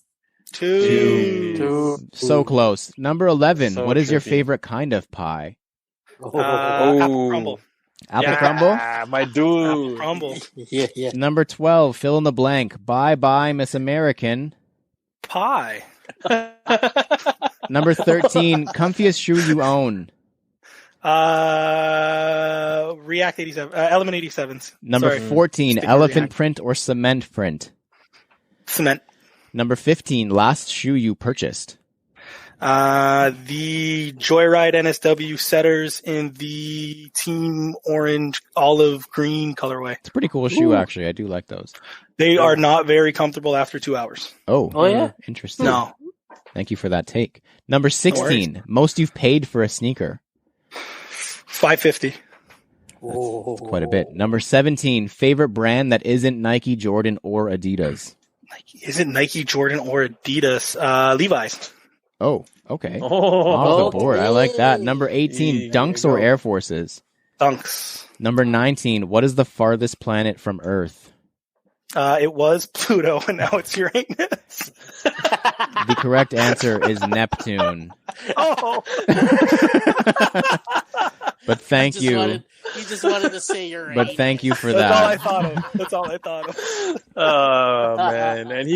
2. So close. Number 11, So what is your tricky. favorite kind of pie? Apple crumble. Apple Yeah, crumble? my Apple dude. crumble. Yeah. Number 12, fill in the blank. Bye bye, Miss American. Pie. Number 13, comfiest shoe you own. React 87. Element 87s. Number Sorry. 14, Sticker elephant React. print or cement print. Cement. Number 15, last shoe you purchased. The Joyride NSW setters in the team orange, olive green colorway. It's a pretty cool shoe, actually. I do like those. They are not very comfortable after 2 hours. Oh, yeah? Interesting. No. Thank you for that take. Number 16, most you've paid for a sneaker. $550. Quite a bit. Number 17, favorite brand that isn't Nike, Jordan, or Adidas. Nike. Is it Nike, Jordan, or Adidas? Levi's. Oh, okay. Oh, Off the board. I like that. Number 18, Dunks or Air Forces. Dunks. Number 19, what is the farthest planet from Earth? It was Pluto, and now it's Uranus. The correct answer is Neptune. Oh, But thank you. He just wanted to say you're right. But thank you for that's all I that. thought of. That's all I thought of. Oh man, and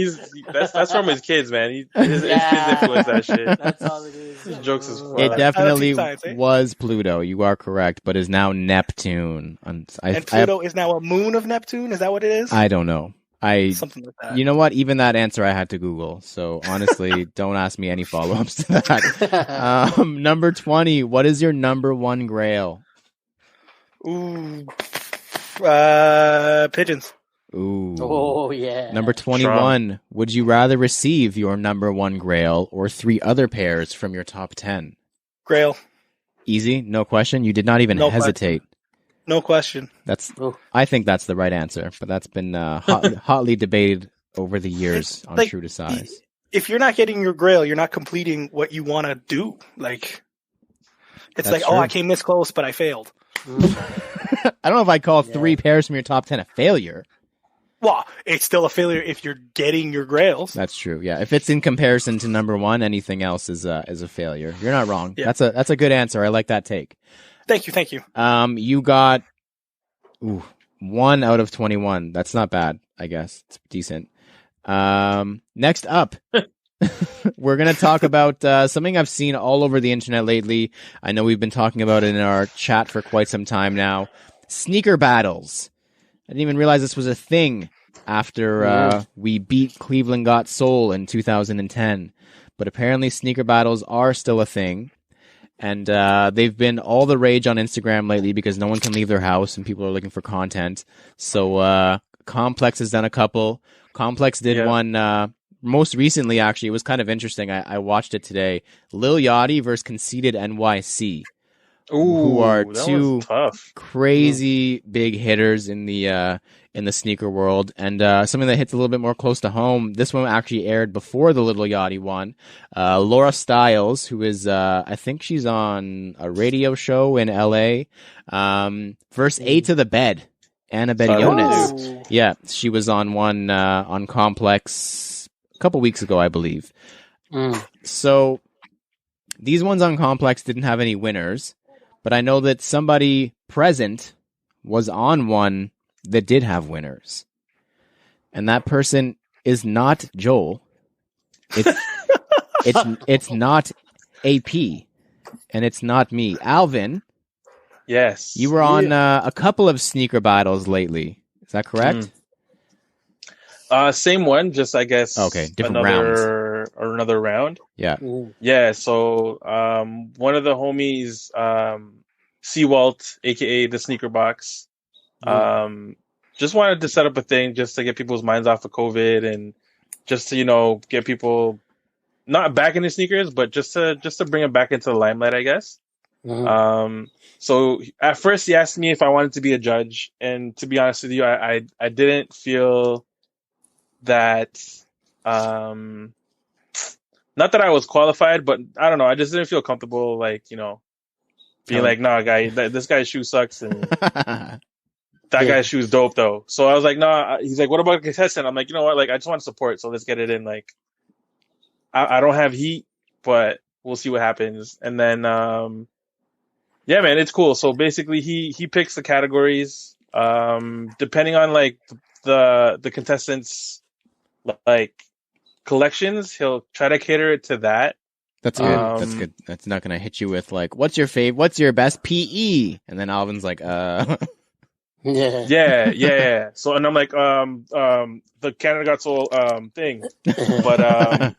that's from his kids, man. His kids influence that shit. That's all it is. His jokes is fun. It definitely science, eh? was Pluto. You are correct, but is now Neptune. And Pluto is now a moon of Neptune. Is that what it is? I don't know. Something like that. You know what? Even that answer I had to Google. So honestly, don't ask me any follow-ups to that. Number 20. What is your number one grail? Ooh. Pigeons. Ooh. Oh, yeah. Number 21. Would you rather receive your number one grail or 3 other pairs from your top 10? Grail. Easy, no question. You did not even No hesitate. No question. I think that's the right answer, but that's been hotly debated over the years on Like, True to Size. If you're not getting your grail, you're not completing what you want to do. Like, it's That's like, true. I came this close, but I failed. I don't know if I call 3 pairs from your top 10 a failure. Well, it's still a failure if you're getting your grails. That's true. Yeah, if it's in comparison to number one, anything else is a failure. You're not wrong. Yeah. That's a good answer. I like that take. Thank you. You got 1 out of 21. That's not bad, I guess. It's decent. Next up, we're going to talk about something I've seen all over the internet lately. I know we've been talking about it in our chat for quite some time now. Sneaker battles. I didn't even realize this was a thing after we beat Cleveland Got Soul in 2010. But apparently sneaker battles are still a thing. And they've been all the rage on Instagram lately because no one can leave their house and people are looking for content. So Complex has done a couple. Complex did one most recently, actually. It was kind of interesting. I watched it today. Lil Yachty versus Conceited NYC. Who are that two was tough. crazy big hitters in the sneaker world, and something that hits a little bit more close to home. This one actually aired before the Little Yachty one. Laura Stiles, who is I think she's on a radio show in LA, versus A to the Bed, Anna Bediones. Yeah, she was on one on Complex couple weeks ago, I believe. Mm. So these ones on Complex didn't have any winners, but I know that somebody present was on one that did have winners. And that person is not Joel. It's not AP, and it's not me. Alvin, Yes. you were on a couple of sneaker battles lately. Is that correct? Same one, just I guess. Okay, different rounds. Or another round. Yeah. Mm. Yeah. So, one of the homies, Seawalt, aka the Sneaker Box, just wanted to set up a thing just to get people's minds off of COVID and just to get people not back into sneakers, but just to bring them back into the limelight, I guess. Mm. So at first he asked me if I wanted to be a judge, and to be honest with you, I didn't feel that, not that I was qualified, but I don't know, I just didn't feel comfortable, being like, nah, guy, this guy's shoe sucks, and that guy's shoe's dope though. So I was like, nah. He's like, what about a contestant? I'm like, you know what? Like, I just want to support, so let's get it in. Like, I don't have heat, but we'll see what happens. And then, yeah, man, it's cool. So basically, he picks the categories, depending on like the contestants' like collections. He'll try to cater it to that. That's good. That's good. That's not gonna hit you with like, what's your best PE? And then Alvin's like, Yeah. So, and I'm like, the Canada Got Soul thing, but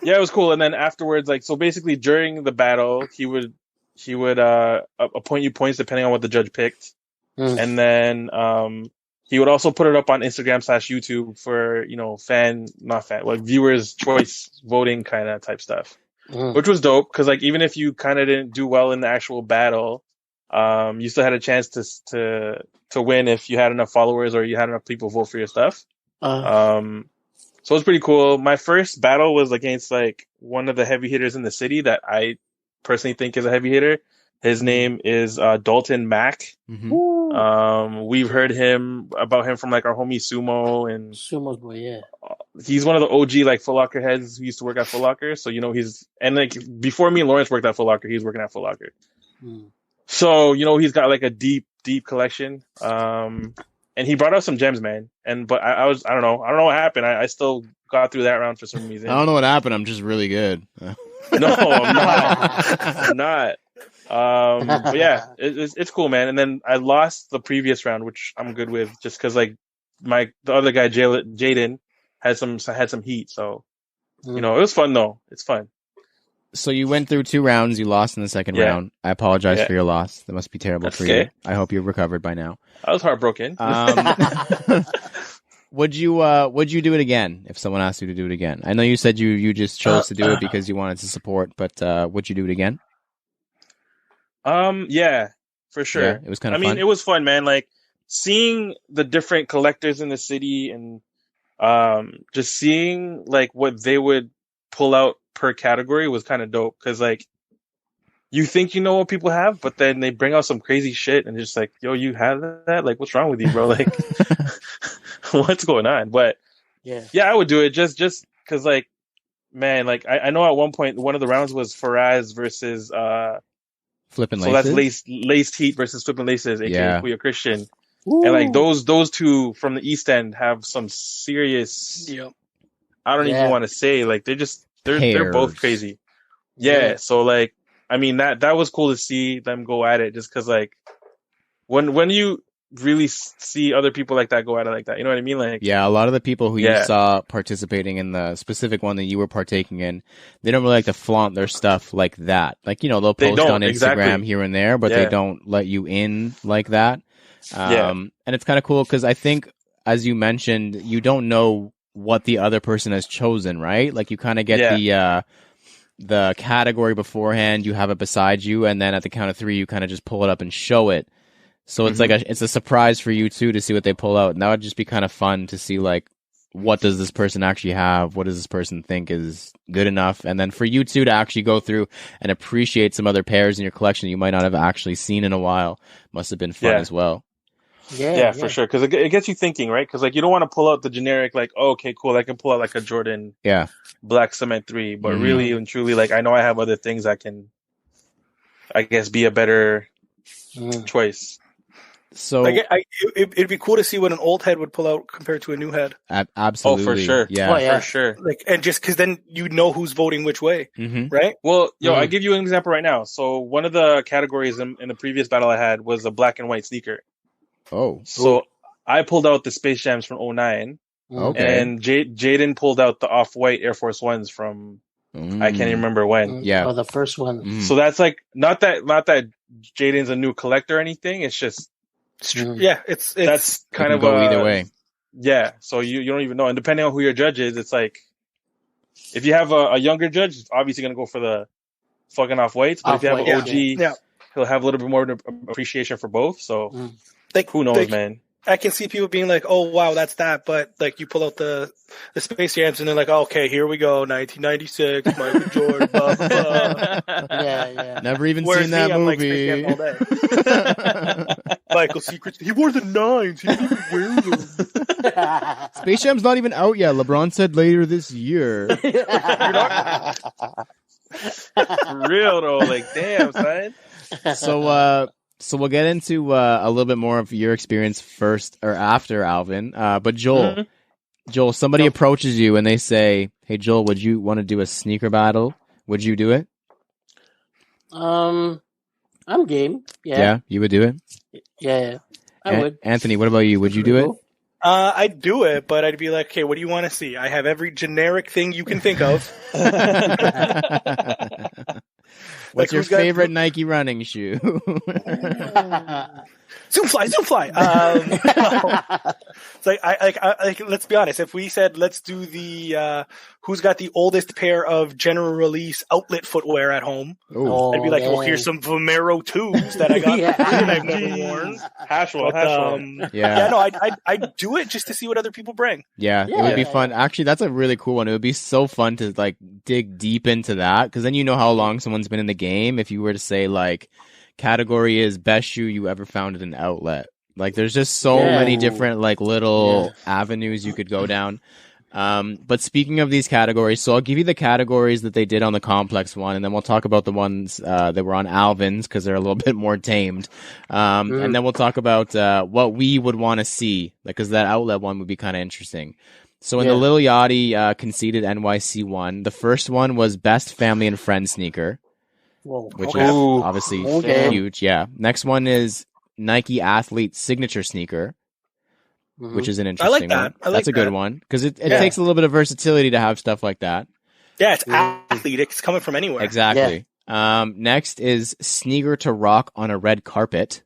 yeah, it was cool. And then afterwards, like, so basically during the battle, he would appoint you points depending on what the judge picked, and then he would also put it up on Instagram/YouTube for viewers' choice voting kind of type stuff, which was dope because like even if you kind of didn't do well in the actual battle, you still had a chance to win if you had enough followers or you had enough people vote for your stuff. So it was pretty cool. My first battle was against like one of the heavy hitters in the city that I personally think is a heavy hitter. His name is Dalton Mack. mm-hmm. We've heard about him from like our homie Sumo, and Sumo's boy, yeah. He's one of the OG like Foot Locker heads who used to work at Foot Locker. So like before me and Lawrence worked at Foot Locker, he was working at Foot Locker. So he's got like a deep collection. And he brought out some gems, man. But I don't know what happened. I still got through that round for some reason. I don't know what happened. I'm just really good. No, I'm not. I'm not. But yeah, it's cool, man. And then I lost the previous round, which I'm good with, just because like the other guy, Jaden, had some heat. So it was fun though. It's fun. So you went through 2 rounds. You lost in the second round. I apologize for your loss. That must be terrible for you. I hope you've recovered by now. I was heartbroken. Would you do it again if someone asked you to do it again? I know you said you just chose to do it because you wanted to support, but would you do it again? Yeah, for sure. Yeah, it was kind of fun. It was fun, man. Like seeing the different collectors in the city and just seeing like what they would pull out per category was kind of dope. Cause like you think you know what people have, but then they bring out some crazy shit and just like, yo, you have that? Like, what's wrong with you, bro? Like, what's going on? But yeah, I would do it just cause like, man, like I know at one point, one of the rounds was Faraz versus, Flippin' so Laces? that's Laced Heat versus Flippin' Laces, aka Kuya Christian. Ooh. And like those two from the East End have some serious, I don't even want to say, like they're both crazy. Yeah. So like, that was cool to see them go at it, just cause like when you really see other people like that go at it like that, you know what I mean? Like, yeah, a lot of the people who you saw participating in the specific one that you were partaking in, they don't really like to flaunt their stuff like that. Like, they'll post on Instagram here and there, but they don't let you in like that. And it's kind of cool because I think, as you mentioned, you don't know what the other person has chosen, right? Like you kind of get the category beforehand, you have it beside you, and then at the count of 3, you kind of just pull it up and show it. So it's like it's a surprise for you too to see what they pull out, and that would just be kind of fun to see like what does this person actually have, what does this person think is good enough, and then for you too to actually go through and appreciate some other pairs in your collection you might not have actually seen in a while must have been fun as well. Yeah, for sure. Because it gets you thinking, right? Because like you don't want to pull out the generic, like, oh, okay, cool, I can pull out like a Jordan Black Cement 3, but really and truly, like, I know I have other things that can, I guess, be a better choice. So like, it'd be cool to see what an old head would pull out compared to a new head. Absolutely. Oh, for sure. Yeah. For sure. Like, and just because then you know who's voting which way, right? Well, I give you an example right now. So one of the categories in the previous battle I had was a black and white sneaker. Oh. So I pulled out the Space Jams from 09. Okay. And Jaden pulled out the Off-White Air Force Ones from I can't even remember when. Yeah. Oh, the first one. So that's like not that Jaden's a new collector or anything. It's just Yeah, it's that's kind of go either way. Yeah, so you don't even know, and depending on who your judge is, it's like if you have a younger judge, it's obviously gonna go for the fucking Off-Whites. But if you have an OG, he'll have a little bit more appreciation for both. So who knows, man? I can see people being like, "Oh wow, that's that," but like you pull out the Space Jams and they're like, "Okay, here we go, 1996, Michael Jordan." Blah, blah, blah. Yeah. Never even Whereas seen that me, I'm like, movie. Space Jams all day. Michael Secrets. He wore the 9s. He didn't even wear them. Space Jam's not even out yet. LeBron said later this year. For real though, like damn, son. So we'll get into a little bit more of your experience first or after, Alvin. But Joel, somebody approaches you and they say, "Hey, Joel, would you want to do a sneaker battle? Would you do it?" I'm game. Yeah, you would do it? Yeah. I would. Anthony, what about you? Would you do it? I'd do it, but I'd be like, "Okay, what do you want to see? I have every generic thing you can think of." What's your favorite Nike running shoe? Zoom fly. It's like, let's be honest. If we said let's do the who's got the oldest pair of general release outlet footwear at home, I'd be like, well, here's some Vomero 2s that I got and I've never worn. I'd do it just to see what other people bring. Yeah, it would be fun. Actually, that's a really cool one. It would be so fun to like dig deep into that because then you know how long someone's been in the game. If you were to say like category is best shoe you ever found at an outlet. Like there's just so many different like little avenues you could go down. But speaking of these categories, so I'll give you the categories that they did on the complex one, and then we'll talk about the ones that were on Alvin's because they're a little bit more tamed. And then we'll talk about what we would want to see, because that outlet one would be kind of interesting. So in the Lil Yachty conceded NYC one, the first one was best family and friend sneaker. Which is obviously huge. Yeah. Next one is Nike Athlete Signature Sneaker, which is an interesting one. That's a good one because it takes a little bit of versatility to have stuff like that. Yeah, it's athlete. It's coming from anywhere. Exactly. Next is Sneaker to Rock on a Red Carpet.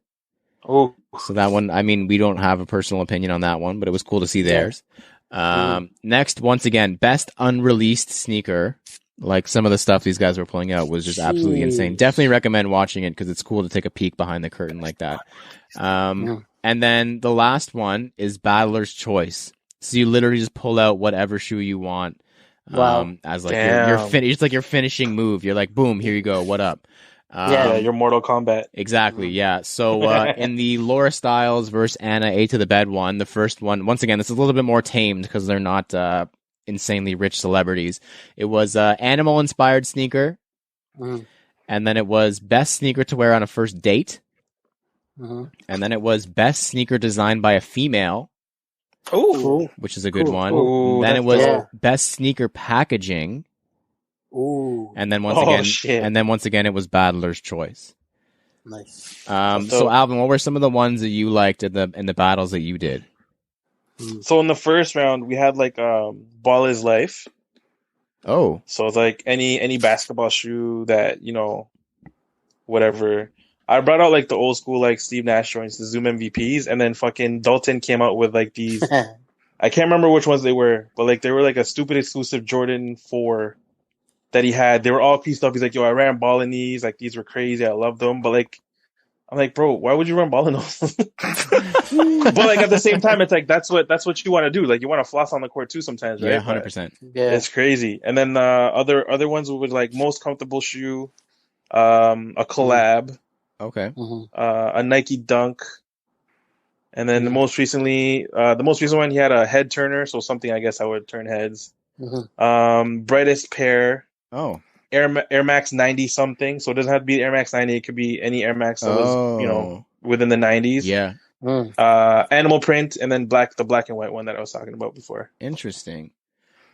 Oh. So that one, I mean, we don't have a personal opinion on that one, but it was cool to see theirs. Next, once again, Best Unreleased Sneaker. Like some of the stuff these guys were pulling out was just absolutely insane. Definitely recommend watching it because it's cool to take a peek behind the curtain like that. And then the last one is Battler's Choice. So you literally just pull out whatever shoe you want. As like it's like your finishing move. You're like, boom, here you go. What up? Your Mortal Kombat. Exactly, yeah. So in the Laura Styles versus Anna A to the Bed one, the first one, once again, this is a little bit more tamed because they're not insanely rich celebrities. It was animal inspired sneaker, and then it was best sneaker to wear on a first date, and then it was best sneaker designed by a female, which is a good one. Then it was best sneaker packaging, and then once again it was Battler's Choice. Nice. So Alvin, what were some of the ones that you liked in the battles that you did? So in the first round, we had like Ball is Life. Oh. So it's like any basketball shoe that, whatever. I brought out like the old school like Steve Nash joints, the Zoom MVPs, and then fucking Dalton came out with like these. I can't remember which ones they were, but like they were like a stupid exclusive Jordan 4 that he had. They were all pieced up. He's like, yo, I ran ball in these. Like these were crazy. I loved them. But like, I'm like, bro, why would you run ball in those? But like at the same time, it's like that's what you want to do. Like you want to floss on the court too sometimes, right? Yeah, 100%. Yeah, it's crazy. And then other ones would like most comfortable shoe, a collab, okay, a Nike Dunk, And then the most recent one, he had a head turner, so something I guess I would turn heads. Brightest pair. Oh. Air Max 90 something, so it doesn't have to be Air Max 90. It could be any Air Max that was, within the 90s. Yeah. Animal print, and then the black and white one that I was talking about before. Interesting.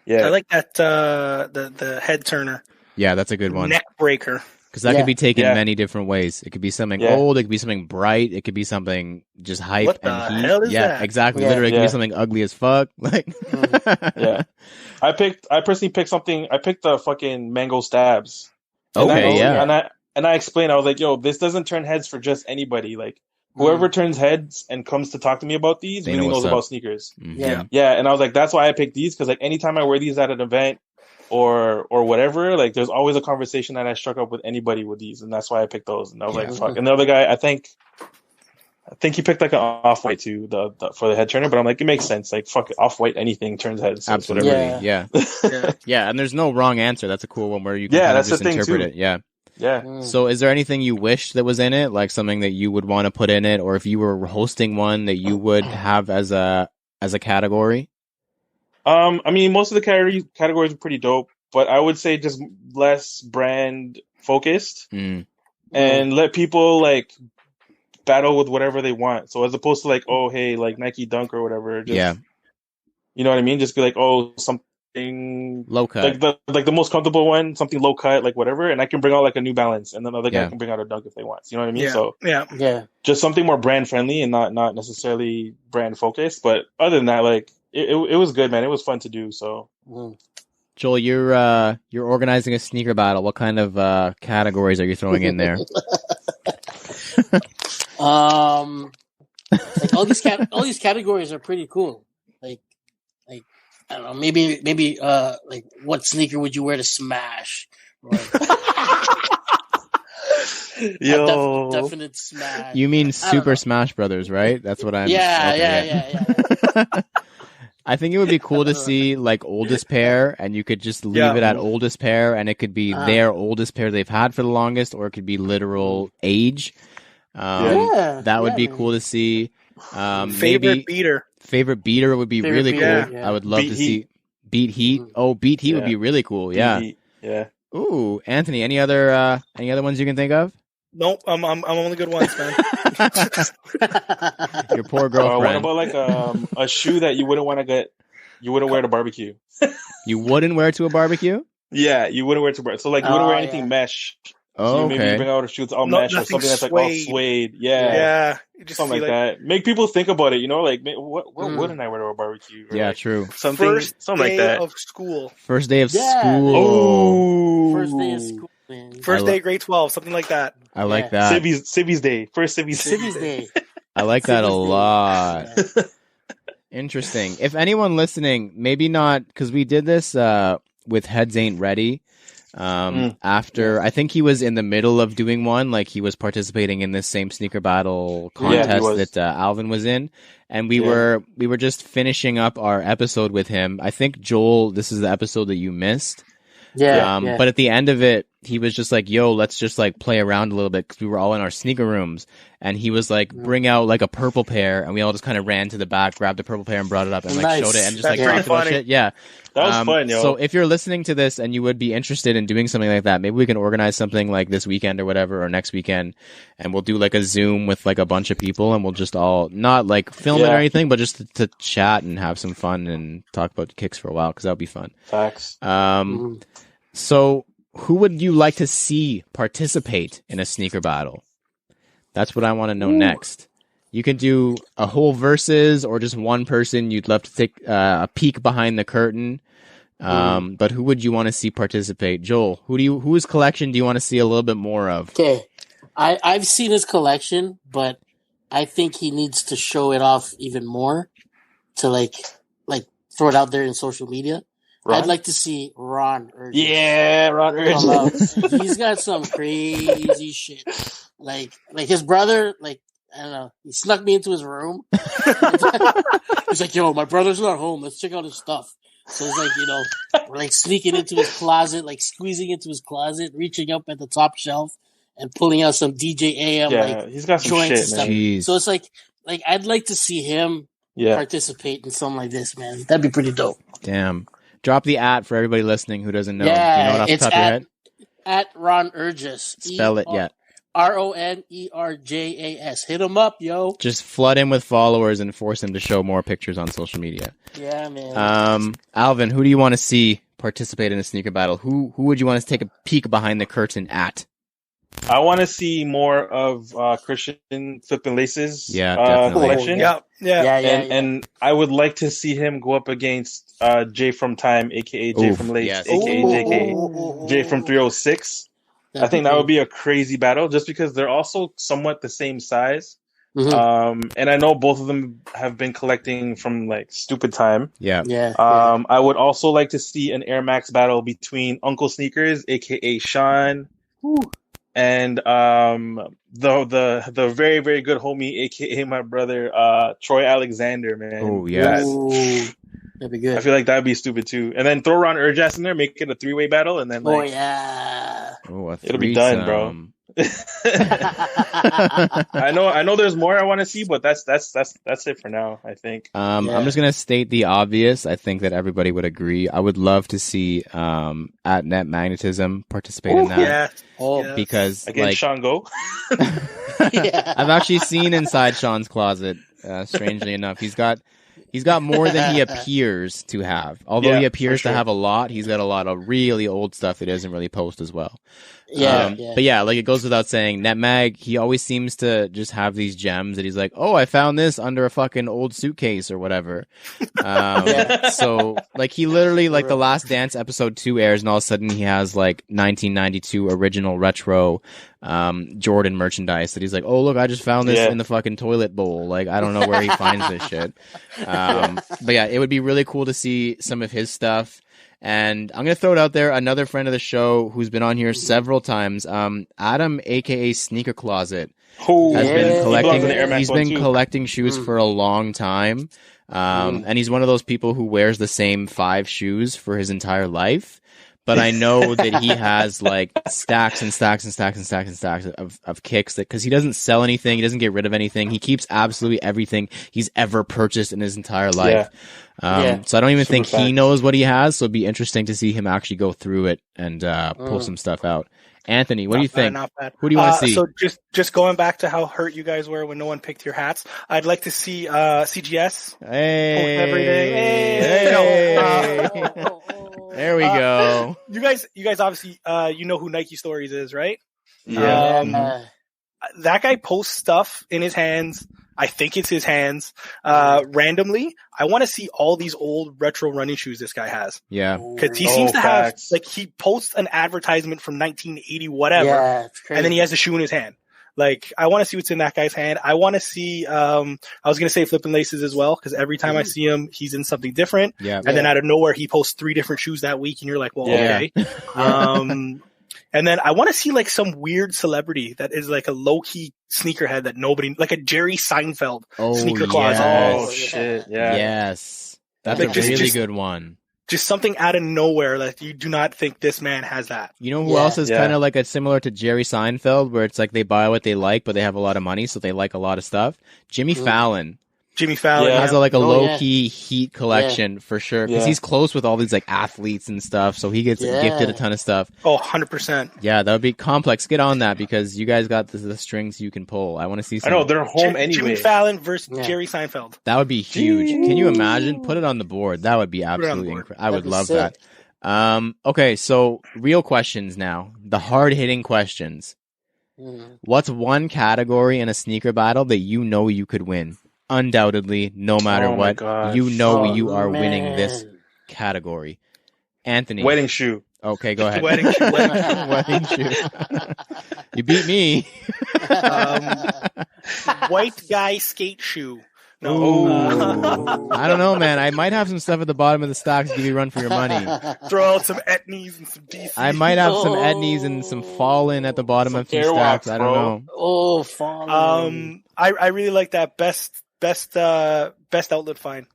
Yeah, I like that the head turner. Yeah, that's a good one. Neck breaker. Because that could be taken many different ways. It could be something old. It could be something bright. It could be something just hype what and the heat. hell is that? Exactly. Literally, it could be something ugly as fuck. Like, I personally picked something. I picked the fucking mango stabs. Okay, and I explained. I was like, "Yo, this doesn't turn heads for just anybody. Like, whoever turns heads and comes to talk to me about these really knows about sneakers." Mm-hmm. Yeah, and I was like, "That's why I picked these, because like anytime I wear these at an event or whatever, like there's always a conversation that I struck up with anybody with these, and that's why I picked those." And I was like, "Fuck." And the other guy, I think he picked like an off-white too, for the head turner, but I'm like, it makes sense. Like, fuck it, off-white, anything turns heads. So absolutely, yeah. And there's no wrong answer. That's a cool one where you can kind of just interpret it. Yeah. So, is there anything you wish that was in it, like something that you would want to put in it, or if you were hosting one that you would have as a category? I mean, most of the categories are pretty dope, but I would say just less brand focused and let people like battle with whatever they want. So as opposed to like, oh, hey, like Nike Dunk or whatever. Just, you know what I mean? Just be like, oh, something low cut, like the most comfortable one, something low cut, like whatever. And I can bring out like a New Balance, and then the other guy can bring out a Dunk if they want. You know what I mean? So just something more brand friendly and not necessarily brand focused. But other than that, like it was good, man. It was fun to do. So. Joel, you're organizing a sneaker battle. What kind of categories are you throwing in there? Like all these categories are pretty cool. Like I don't know, maybe like what sneaker would you wear to Smash? Or, yo, definite Smash. You mean Super Smash Brothers, right? That's what I'm. Yeah. I think it would be cool to see like oldest pair, and you could just leave it at oldest pair, and it could be their oldest pair they've had for the longest, or it could be literal age. That would be cool to see. Favorite beater. Favorot beater would be really cool. Yeah. I would love to see Beat Heat. Oh, Beat Heat would be really cool. Yeah. Yeah. Ooh, Anthony, any other ones you can think of? Nope, I'm only good ones, man. Your poor girlfriend. What about like a shoe that you wouldn't wear to barbecue? You wouldn't wear to a barbecue? Yeah, you wouldn't wear to barbecue. So like you wouldn't wear anything mesh. Oh, so maybe bring out a shoe that's all mesh or something that's like all suede. Yeah. Just something like that. Make people think about it, you know, like what wouldn't I wear to a barbecue? Or yeah, true. Something like that. Of school. First day of school. Oh, first day of school. Man. First day grade 12, something like that. I like that. Civvies Day. First Civvies Day. I like that a lot. Interesting. If anyone listening, maybe not, because we did this with Heads Ain't Ready. After I think he was in the middle of doing one, like he was participating in this same sneaker battle contest that Alvin was in, and we were just finishing up our episode with him. I think Joel, this is the episode that you missed. But at the end of it, he was just like, yo, let's just like play around a little bit, because we were all in our sneaker rooms, and he was like, bring out like a purple pair, and we all just kind of ran to the back, grabbed the purple pair and brought it up and like showed it and just like talked about shit. Yeah. That was fun, yo. So if you're listening to this and you would be interested in doing something like that, maybe we can organize something like this weekend or whatever, or next weekend, and we'll do like a Zoom with like a bunch of people, and we'll just all not like film it or anything, but just to chat and have some fun and talk about kicks for a while, because that would be fun. Facts. So who would you like to see participate in a sneaker battle? That's what I want to know next. You can do a whole versus, or just one person you'd love to take a peek behind the curtain. But who would you want to see participate? Joel, whose collection do you want to see a little bit more of? Okay, I've seen his collection, but I think he needs to show it off even more to like throw it out there in social media. Ron? I'd like to see Ron Urgent. Yeah, Ron Urgent. He's got some crazy shit. Like his brother, like, I don't know, he snuck me into his room. He's like, yo, my brother's not home. Let's check out his stuff. So it's like, you know, we're like sneaking into his closet, like squeezing into his closet, reaching up at the top shelf and pulling out some DJ AM, he's got some joints shit, and stuff. Jeez. So it's like like I'd like to see him participate in something like this, man. That'd be pretty dope. Damn. Drop the @, for everybody listening who doesn't know. Yeah, Do you know it off the top of your head? At Ron Urges. Spell it, yeah. RONERJAS. Hit him up, yo. Just flood him with followers and force him to show more pictures on social media. Yeah, man. Alvin, who do you want to see participate in a sneaker battle? Who would you want us to take a peek behind the curtain at? I want to see more of Christian Flippin' Laces collection. And I would like to see him go up against Jay from Time, aka Jay from Lace, aka JK, Jay from 306. I think that would be a crazy battle just because they're also somewhat the same size. Mm-hmm. And I know both of them have been collecting from like stupid time. I would also like to see an Air Max battle between Uncle Sneakers, aka Sean, and the very, very good homie, aka my brother, Troy Alexander, man. Oh yes. That'd be good. I feel like that'd be stupid too. And then throw Ron Urjas in there, make it a 3-way battle, and then like, it'll be done, bro. I know there's more I want to see, but that's it for now, I think. I'm just gonna state the obvious. I think that everybody would agree. I would love to see at Net Magnetism participate in that. Because again, Sean Go. I've actually seen inside Sean's closet, strangely enough. He's got more than he appears to have. Although he appears to have a lot, he's got a lot of really old stuff that he doesn't really post as well. But yeah, like it goes without saying, NetMag, he always seems to just have these gems that he's like, oh, I found this under a fucking old suitcase or whatever. So like he literally, like the Last Dance episode 2 airs and all of a sudden he has like 1992 original retro Jordan merchandise that he's like, oh look, I just found this in the fucking toilet bowl. Like I don't know where he finds this shit. But yeah, it would be really cool to see some of his stuff. And I'm going to throw it out there. Another friend of the show who's been on here several times, Adam, aka Sneaker Closet, has been collecting. He's been collecting shoes for a long time. And he's one of those people who wears the same 5 shoes for his entire life. But I know that he has like stacks and stacks and stacks and stacks and stacks of kicks because he doesn't sell anything. He doesn't get rid of anything. He keeps absolutely everything he's ever purchased in his entire life. So I don't even think he knows what he has. So it'd be interesting to see him actually go through it and pull some stuff out. Anthony, what do you think? Not bad. Who do you want to see? So just going back to how hurt you guys were when no one picked your hats, I'd like to see CGS. Hey, everything. Hey. There we go. You guys obviously you know who Nike Stories is, right? Yeah. That guy posts stuff in his hands. I think it's his hands. Randomly, I want to see all these old retro running shoes this guy has. Yeah, because he seems to have like he posts an advertisement from 1980 whatever, and then he has the shoe in his hand. Like I want to see what's in that guy's hand. I want to see. I was gonna say Flippin' Laces as well because every time I see him, he's in something different. And then out of nowhere, he posts 3 different shoes that week, and you're like, well, okay. And then I want to see like some weird celebrity that is like a low key sneakerhead that nobody, like a Jerry Seinfeld sneaker closet. Oh shit! Yeah. Yes, that's like a really good one. Just something out of nowhere that you do not think this man has that. You know who else is kind of like similar to Jerry Seinfeld, where it's like they buy what they like, but they have a lot of money, so they like a lot of stuff? Jimmy Fallon. Jimmy Fallon has a low-key Heat collection for sure, because he's close with all these like athletes and stuff, so he gets gifted a ton of stuff. Oh, 100%. Yeah, that would be complex. Get on that, because you guys got the strings you can pull. I want to see some. I know, they're home anyway. Jimmy Fallon versus Jerry Seinfeld. That would be huge. Can you imagine? Put it on the board. That would be absolutely incredible. I would love that. Okay, so real questions now. The hard-hitting questions. What's one category in a sneaker battle that you know you could win? Undoubtedly, no matter what, you know you are winning this category. Anthony. Wedding shoe. Okay, go ahead. Wedding shoe. Wedding shoe. You beat me. White guy skate shoe. No. I don't know, man. I might have some stuff at the bottom of the stocks to give you a run for your money. Throw out some Etnies and some DC. I might have some Etnies and some Fallen at the bottom of some stocks. I don't know. Oh, Fallen. I really like that best outlet find.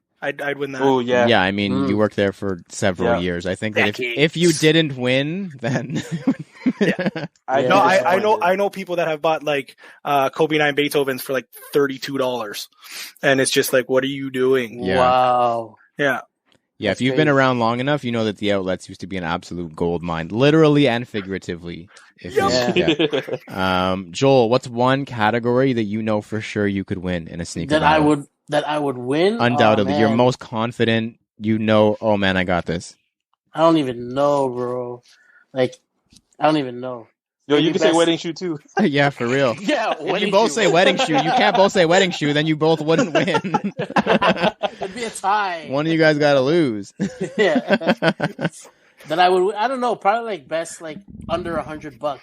I'd win that. Oh yeah. Yeah, I mean, you worked there for several Yeah. years. I think that Decades. if you didn't win, then I know people that have bought like Kobe 9 Beethovens for like $32, and it's just like, what are you doing? Yeah. Wow. Yeah. Yeah, That's if you've been crazy. around long enough, you know that the outlets used to be an absolute gold mine, literally and figuratively. Joel, what's one category that you know for sure you could win in a sneaker That battle? I would win. Undoubtedly, Oh, you're man. most confident. You know, oh man, I got this. I don't even know, bro. Like, I don't even know. Yo, you Maybe can say best- wedding shoe too. Yeah, for real. Yeah, If you both say wedding shoe, you can't both say wedding shoe, then you both wouldn't win. It'd be a tie. One of you guys got to lose. Yeah. That I would. I don't know. Probably like best like under $100.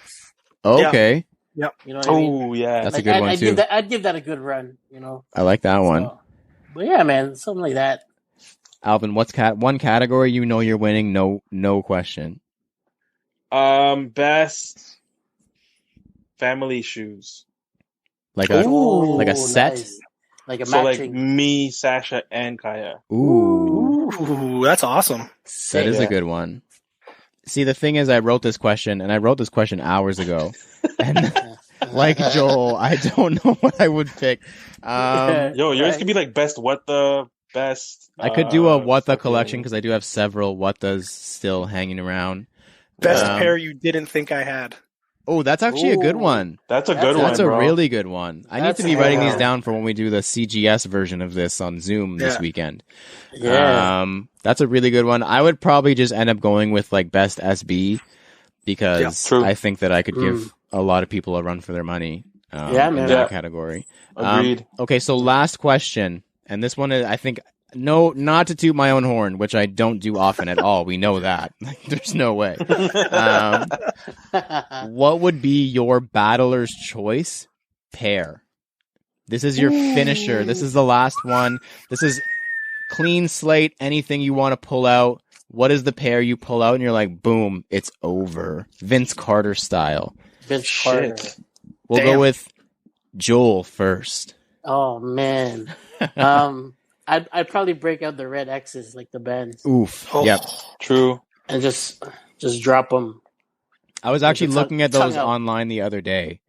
Okay. You know what I mean? Oh yeah. That's Like, a good one I'd too. I'd give that a good run. You know. I like that one. So, but yeah, man, something like that. Alvin, what's one category you know you're winning? No question. Best family shoes. Like a set. Nice. Like a So like matching. me, Sasha, and Kaya. Ooh, Ooh, that's awesome. that is Yeah. a good one. See, the thing is, I wrote this question hours ago, and like Joel, I don't know what I would pick. Yo, yours could be like best best. I could do a what the fucking- collection because I do have several what does still hanging around. Best Um, pair you didn't think I had. Oh, that's actually a good Ooh. one. That's a That's good one. That's a bro. really good one. I need That's to be a writing good these one. down for when we do the CGS version of this on Zoom this Yeah. weekend. Yeah. That's a really good one. I would probably just end up going with like best SB because Yeah, true. I think that I could give a lot of people a run for their money. Yeah, in man. that Yeah. category. Agreed. Okay, so last question, and this one is, I think, no, not to toot my own horn, which I don't do often at all. We know that. There's no way. What would be your battler's choice pair? This is your finisher. This is the last one. This is clean slate. Anything you want to pull out. What is the pair you pull out and you're like, boom, it's over. Vince Carter style. Vince Shit. Carter. We'll Damn. go with Joel first. Oh man. I'd probably break out the red X's like the bands Oof. Oh. Yep. True. and just drop them. I was actually With the looking at tongue those out. online the other day,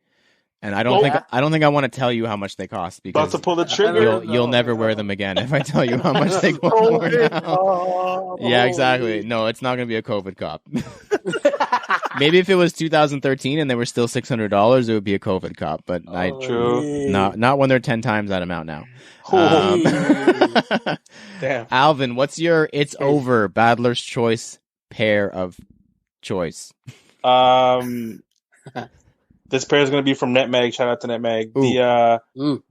and I don't Oh, think yeah? I want to tell you how much they cost About because to pull the trigger. you'll never wear them again if I tell you how much they go for now. Yeah, exactly. No, it's not going to be a COVID cop. Maybe if it was 2013 and they were still $600, it would be a COVID cop. But True. not when they're 10 times that amount now. Damn. Alvin, what's your "it's over" Battler's Choice pair of choice? This pair is gonna be from Netmag. Shout out to Netmag. Ooh. The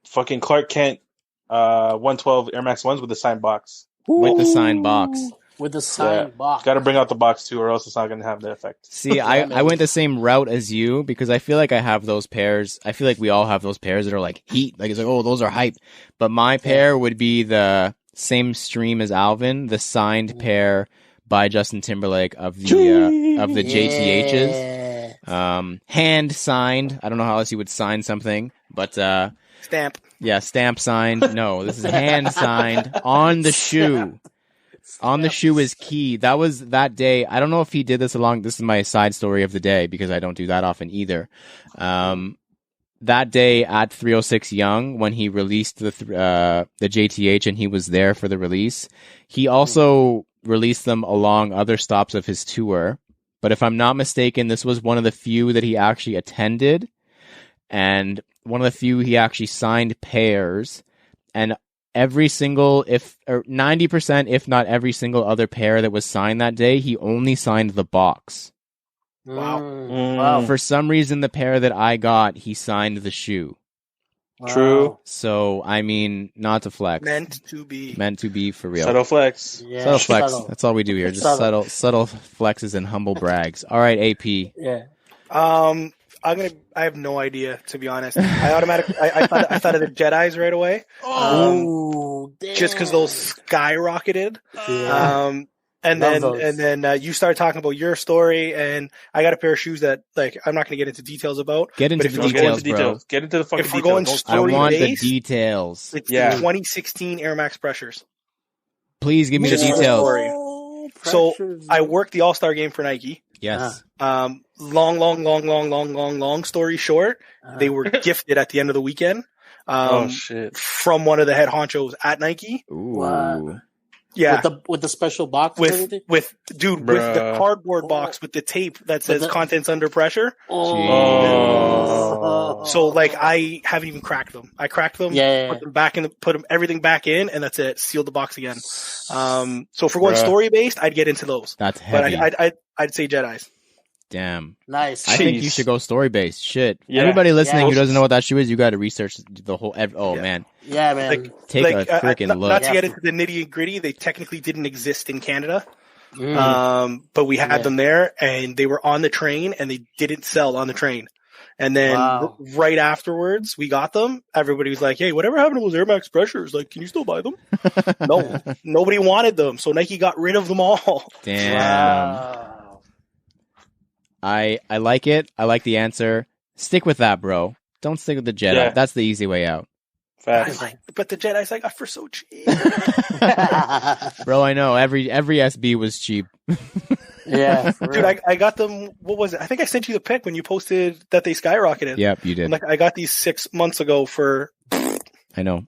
fucking Clark Kent 112 Air Max 1s with the signed box. With the signed box. With the signed box. Got to bring out the box too, or else it's not gonna have the effect. See, I went the same route as you because I feel like I have those pairs. I feel like we all have those pairs that are like heat. Like it's like, oh, those are hype. But my pair would be the same stream as Alvin, the signed pair by Justin Timberlake of the JTHs. Yeah. Hand signed. I don't know how else you would sign something, but Stamp. yeah, stamp signed. No, this is hand signed on the shoe. On the shoe is key. That was that day. I don't know if he did this this is my side story of the day because I don't do that often either. That day at 306 Young, when he released the JTH and he was there for the release, he also released them along other stops of his tour. But if I'm not mistaken, this was one of the few that he actually attended and one of the few he actually signed pairs. And every single, 90%, if not every single other pair that was signed that day, he only signed the box. Wow. Wow. For some reason, the pair that I got, he signed the shoe. True. So, I mean, not to flex. Meant to be. Meant to be for real. Subtle flex. Yeah, Subtle flex. subtle. That's all we do here. Just Subtle. subtle flexes and humble brags. All right, AP. Yeah. I have no idea, to be honest. I thought of the Jedis right away. Oh, damn. Just because those skyrocketed. Yeah. And Love those. then you started talking about your story, and I got a pair of shoes that like I'm not going to get into details about. Get into but if the we're details, going, bro. Get into the fucking if we're details. going Don't I story want the based, details. it's Yeah. the 2016 Air Max Pressures. Please give me the Just the details. story. So I worked the All-Star game for Nike. Yes. Long story short, they were gifted at the end of the weekend. Oh shit! From one of the head honchos at Nike. Ooh. Yeah, with the special box and everything? with the cardboard box with the tape that says contents under pressure. Oh. So like I haven't even cracked them. I cracked them, put them back in, put them everything back in, and that's it. Sealed the box again. So if we're going story based, I'd get into those. That's heavy. But I'd say Jedi's. Damn. Nice. I think you should go story based. Shit. Yeah. Everybody listening who doesn't know what that shoe is, you got to research the whole. Man. Yeah, man. Take a freaking look. Not to get into the nitty and gritty, they technically didn't exist in Canada. But we had them there, and they were on the train, and they didn't sell on the train. And then right afterwards, we got them. Everybody was like, "Hey, whatever happened to those Air Max Pressures? Like, can you still buy them?" No, nobody wanted them, so Nike got rid of them all. Damn. Wow. I like it. I like the answer. Stick with that, bro. Don't stick with the Jedi. Yeah. That's the easy way out. But the Jedi's I got for so cheap. Bro, I know. Every SB was cheap. Yeah. Dude, I got them. What was it? I think I sent you the pic when you posted that they skyrocketed. Yep, you did. Like I got these 6 months ago for. I know.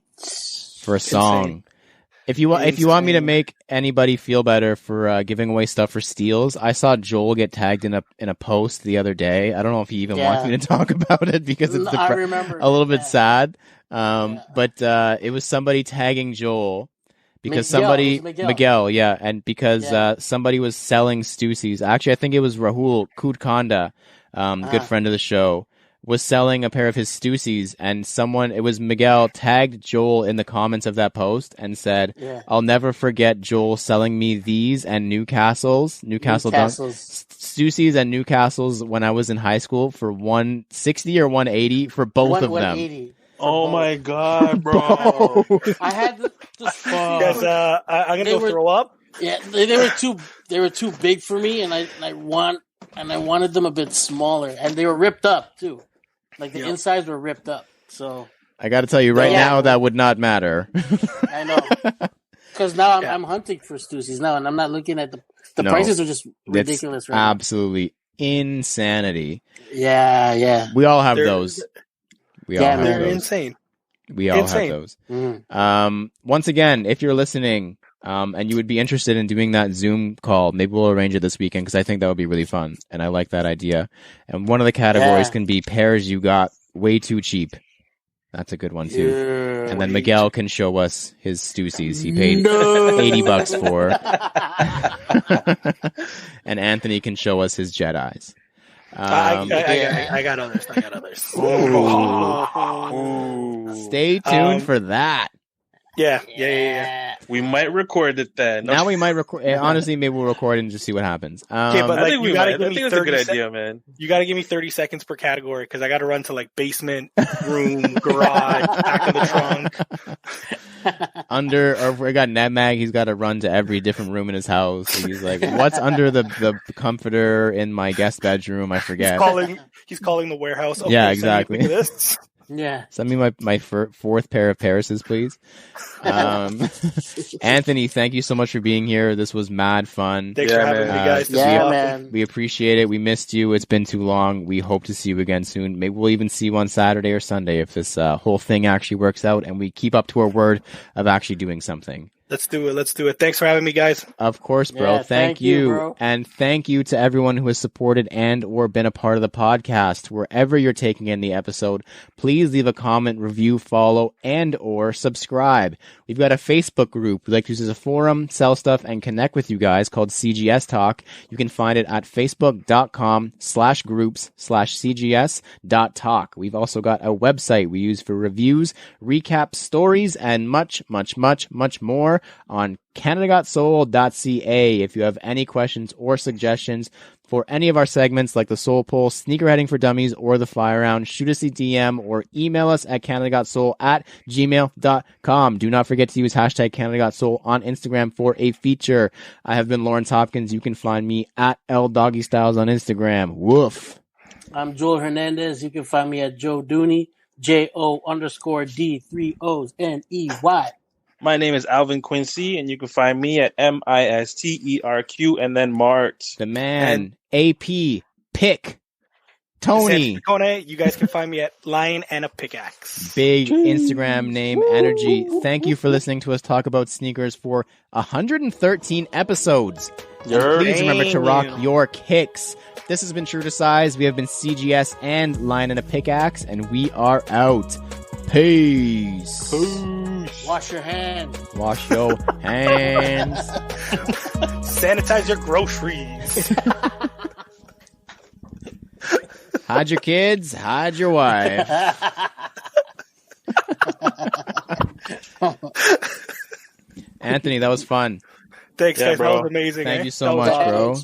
For a song. Insane. If you want me to make anybody feel better for giving away stuff for steals, I saw Joel get tagged in a post the other day. I don't know if he even wants me to talk about it because it's a little bit sad. But it was somebody tagging Joel because Miguel, and because somebody was selling Stussies. Actually, I think it was Rahul Kudkanda, good friend of the show, was selling a pair of his Stussies, and it was Miguel, tagged Joel in the comments of that post and said, I'll never forget Joel selling me these and Newcastle Stussies and Newcastles when I was in high school for $160 or $180 for both of them. Oh my god, bro! I had to guys, I'm gonna throw up. Yeah, they were too big for me, and I wanted them a bit smaller, and they were ripped up too. Like the insides were ripped up. So I got to tell you now, that would not matter. I know, because now I'm hunting for Stussies now, and I'm not looking at the prices are just ridiculous. Right absolutely insanity. Yeah. We all have those. They're insane. We all have those. Mm-hmm. Once again, if you're listening, and you would be interested in doing that Zoom call, maybe we'll arrange it this weekend because I think that would be really fun, and I like that idea. And one of the categories can be pairs you got way too cheap. That's a good one too. Yeah, and then Miguel can show us his Stussies he paid $80 for, and Anthony can show us his Jedis. I got others. Stay tuned for that. Yeah. We might record it then. Now we might record. Honestly, maybe we'll record it and just see what happens. Okay, but I think you gotta give me 30 a good idea, man. You got to give me 30 seconds per category because I got to run to like basement, room, garage, back of the trunk. We got NetMag. He's got to run to every different room in his house. He's like, "What's under the comforter in my guest bedroom?" I forget. He's calling the warehouse. Okay, yeah, exactly. Yeah. Send me my fourth pair of Parises, please. Anthony, thank you so much for being here. This was mad fun. Thanks for having me, guys. Man. We appreciate it. We missed you. It's been too long. We hope to see you again soon. Maybe we'll even see you on Saturday or Sunday if this whole thing actually works out and we keep up to our word of actually doing something. Let's do it. Thanks for having me, guys. Of course, bro. Yeah, thank you. Bro. And thank you to everyone who has supported and or been a part of the podcast. Wherever you're taking in the episode, please leave a comment, review, follow, and or subscribe. We've got a Facebook group we like to use as a forum, sell stuff, and connect with you guys called CGS Talk. You can find it at facebook.com/groups/cgs.talk. We've also got a website we use for reviews, recaps, stories, and much, much, much, much more. more on canada.soul.ca. If you have any questions or suggestions for any of our segments like the Soul Poll, Sneakerheading for Dummies, or the Fire Round, shoot us a DM or email us at canada.soul@gmail.com. Do not forget to use hashtag canada.soul on Instagram for a feature. I have been Lawrence Hopkins. You can find me at LDoggyStyles on Instagram. Woof. I'm Joel Hernandez. You can find me at Joe Dooney, JO_D3OsNEY. My name is Alvin Quincy, and you can find me at MISTERQ and then Mart. The man, AP, Pick, Tony. You guys can find me at Lion and a Pickaxe. Big Instagram name energy. Thank you for listening to us talk about sneakers for 113 episodes. Please remember to rock your kicks. This has been True to Size. We have been CGS and Lion and a Pickaxe, and we are out. Peace. Wash your hands. Wash your hands. Sanitize your groceries. Hide your kids. Hide your wife. Anthony, that was fun. Thanks, guys. bro. That was amazing. Thank you so much, bro.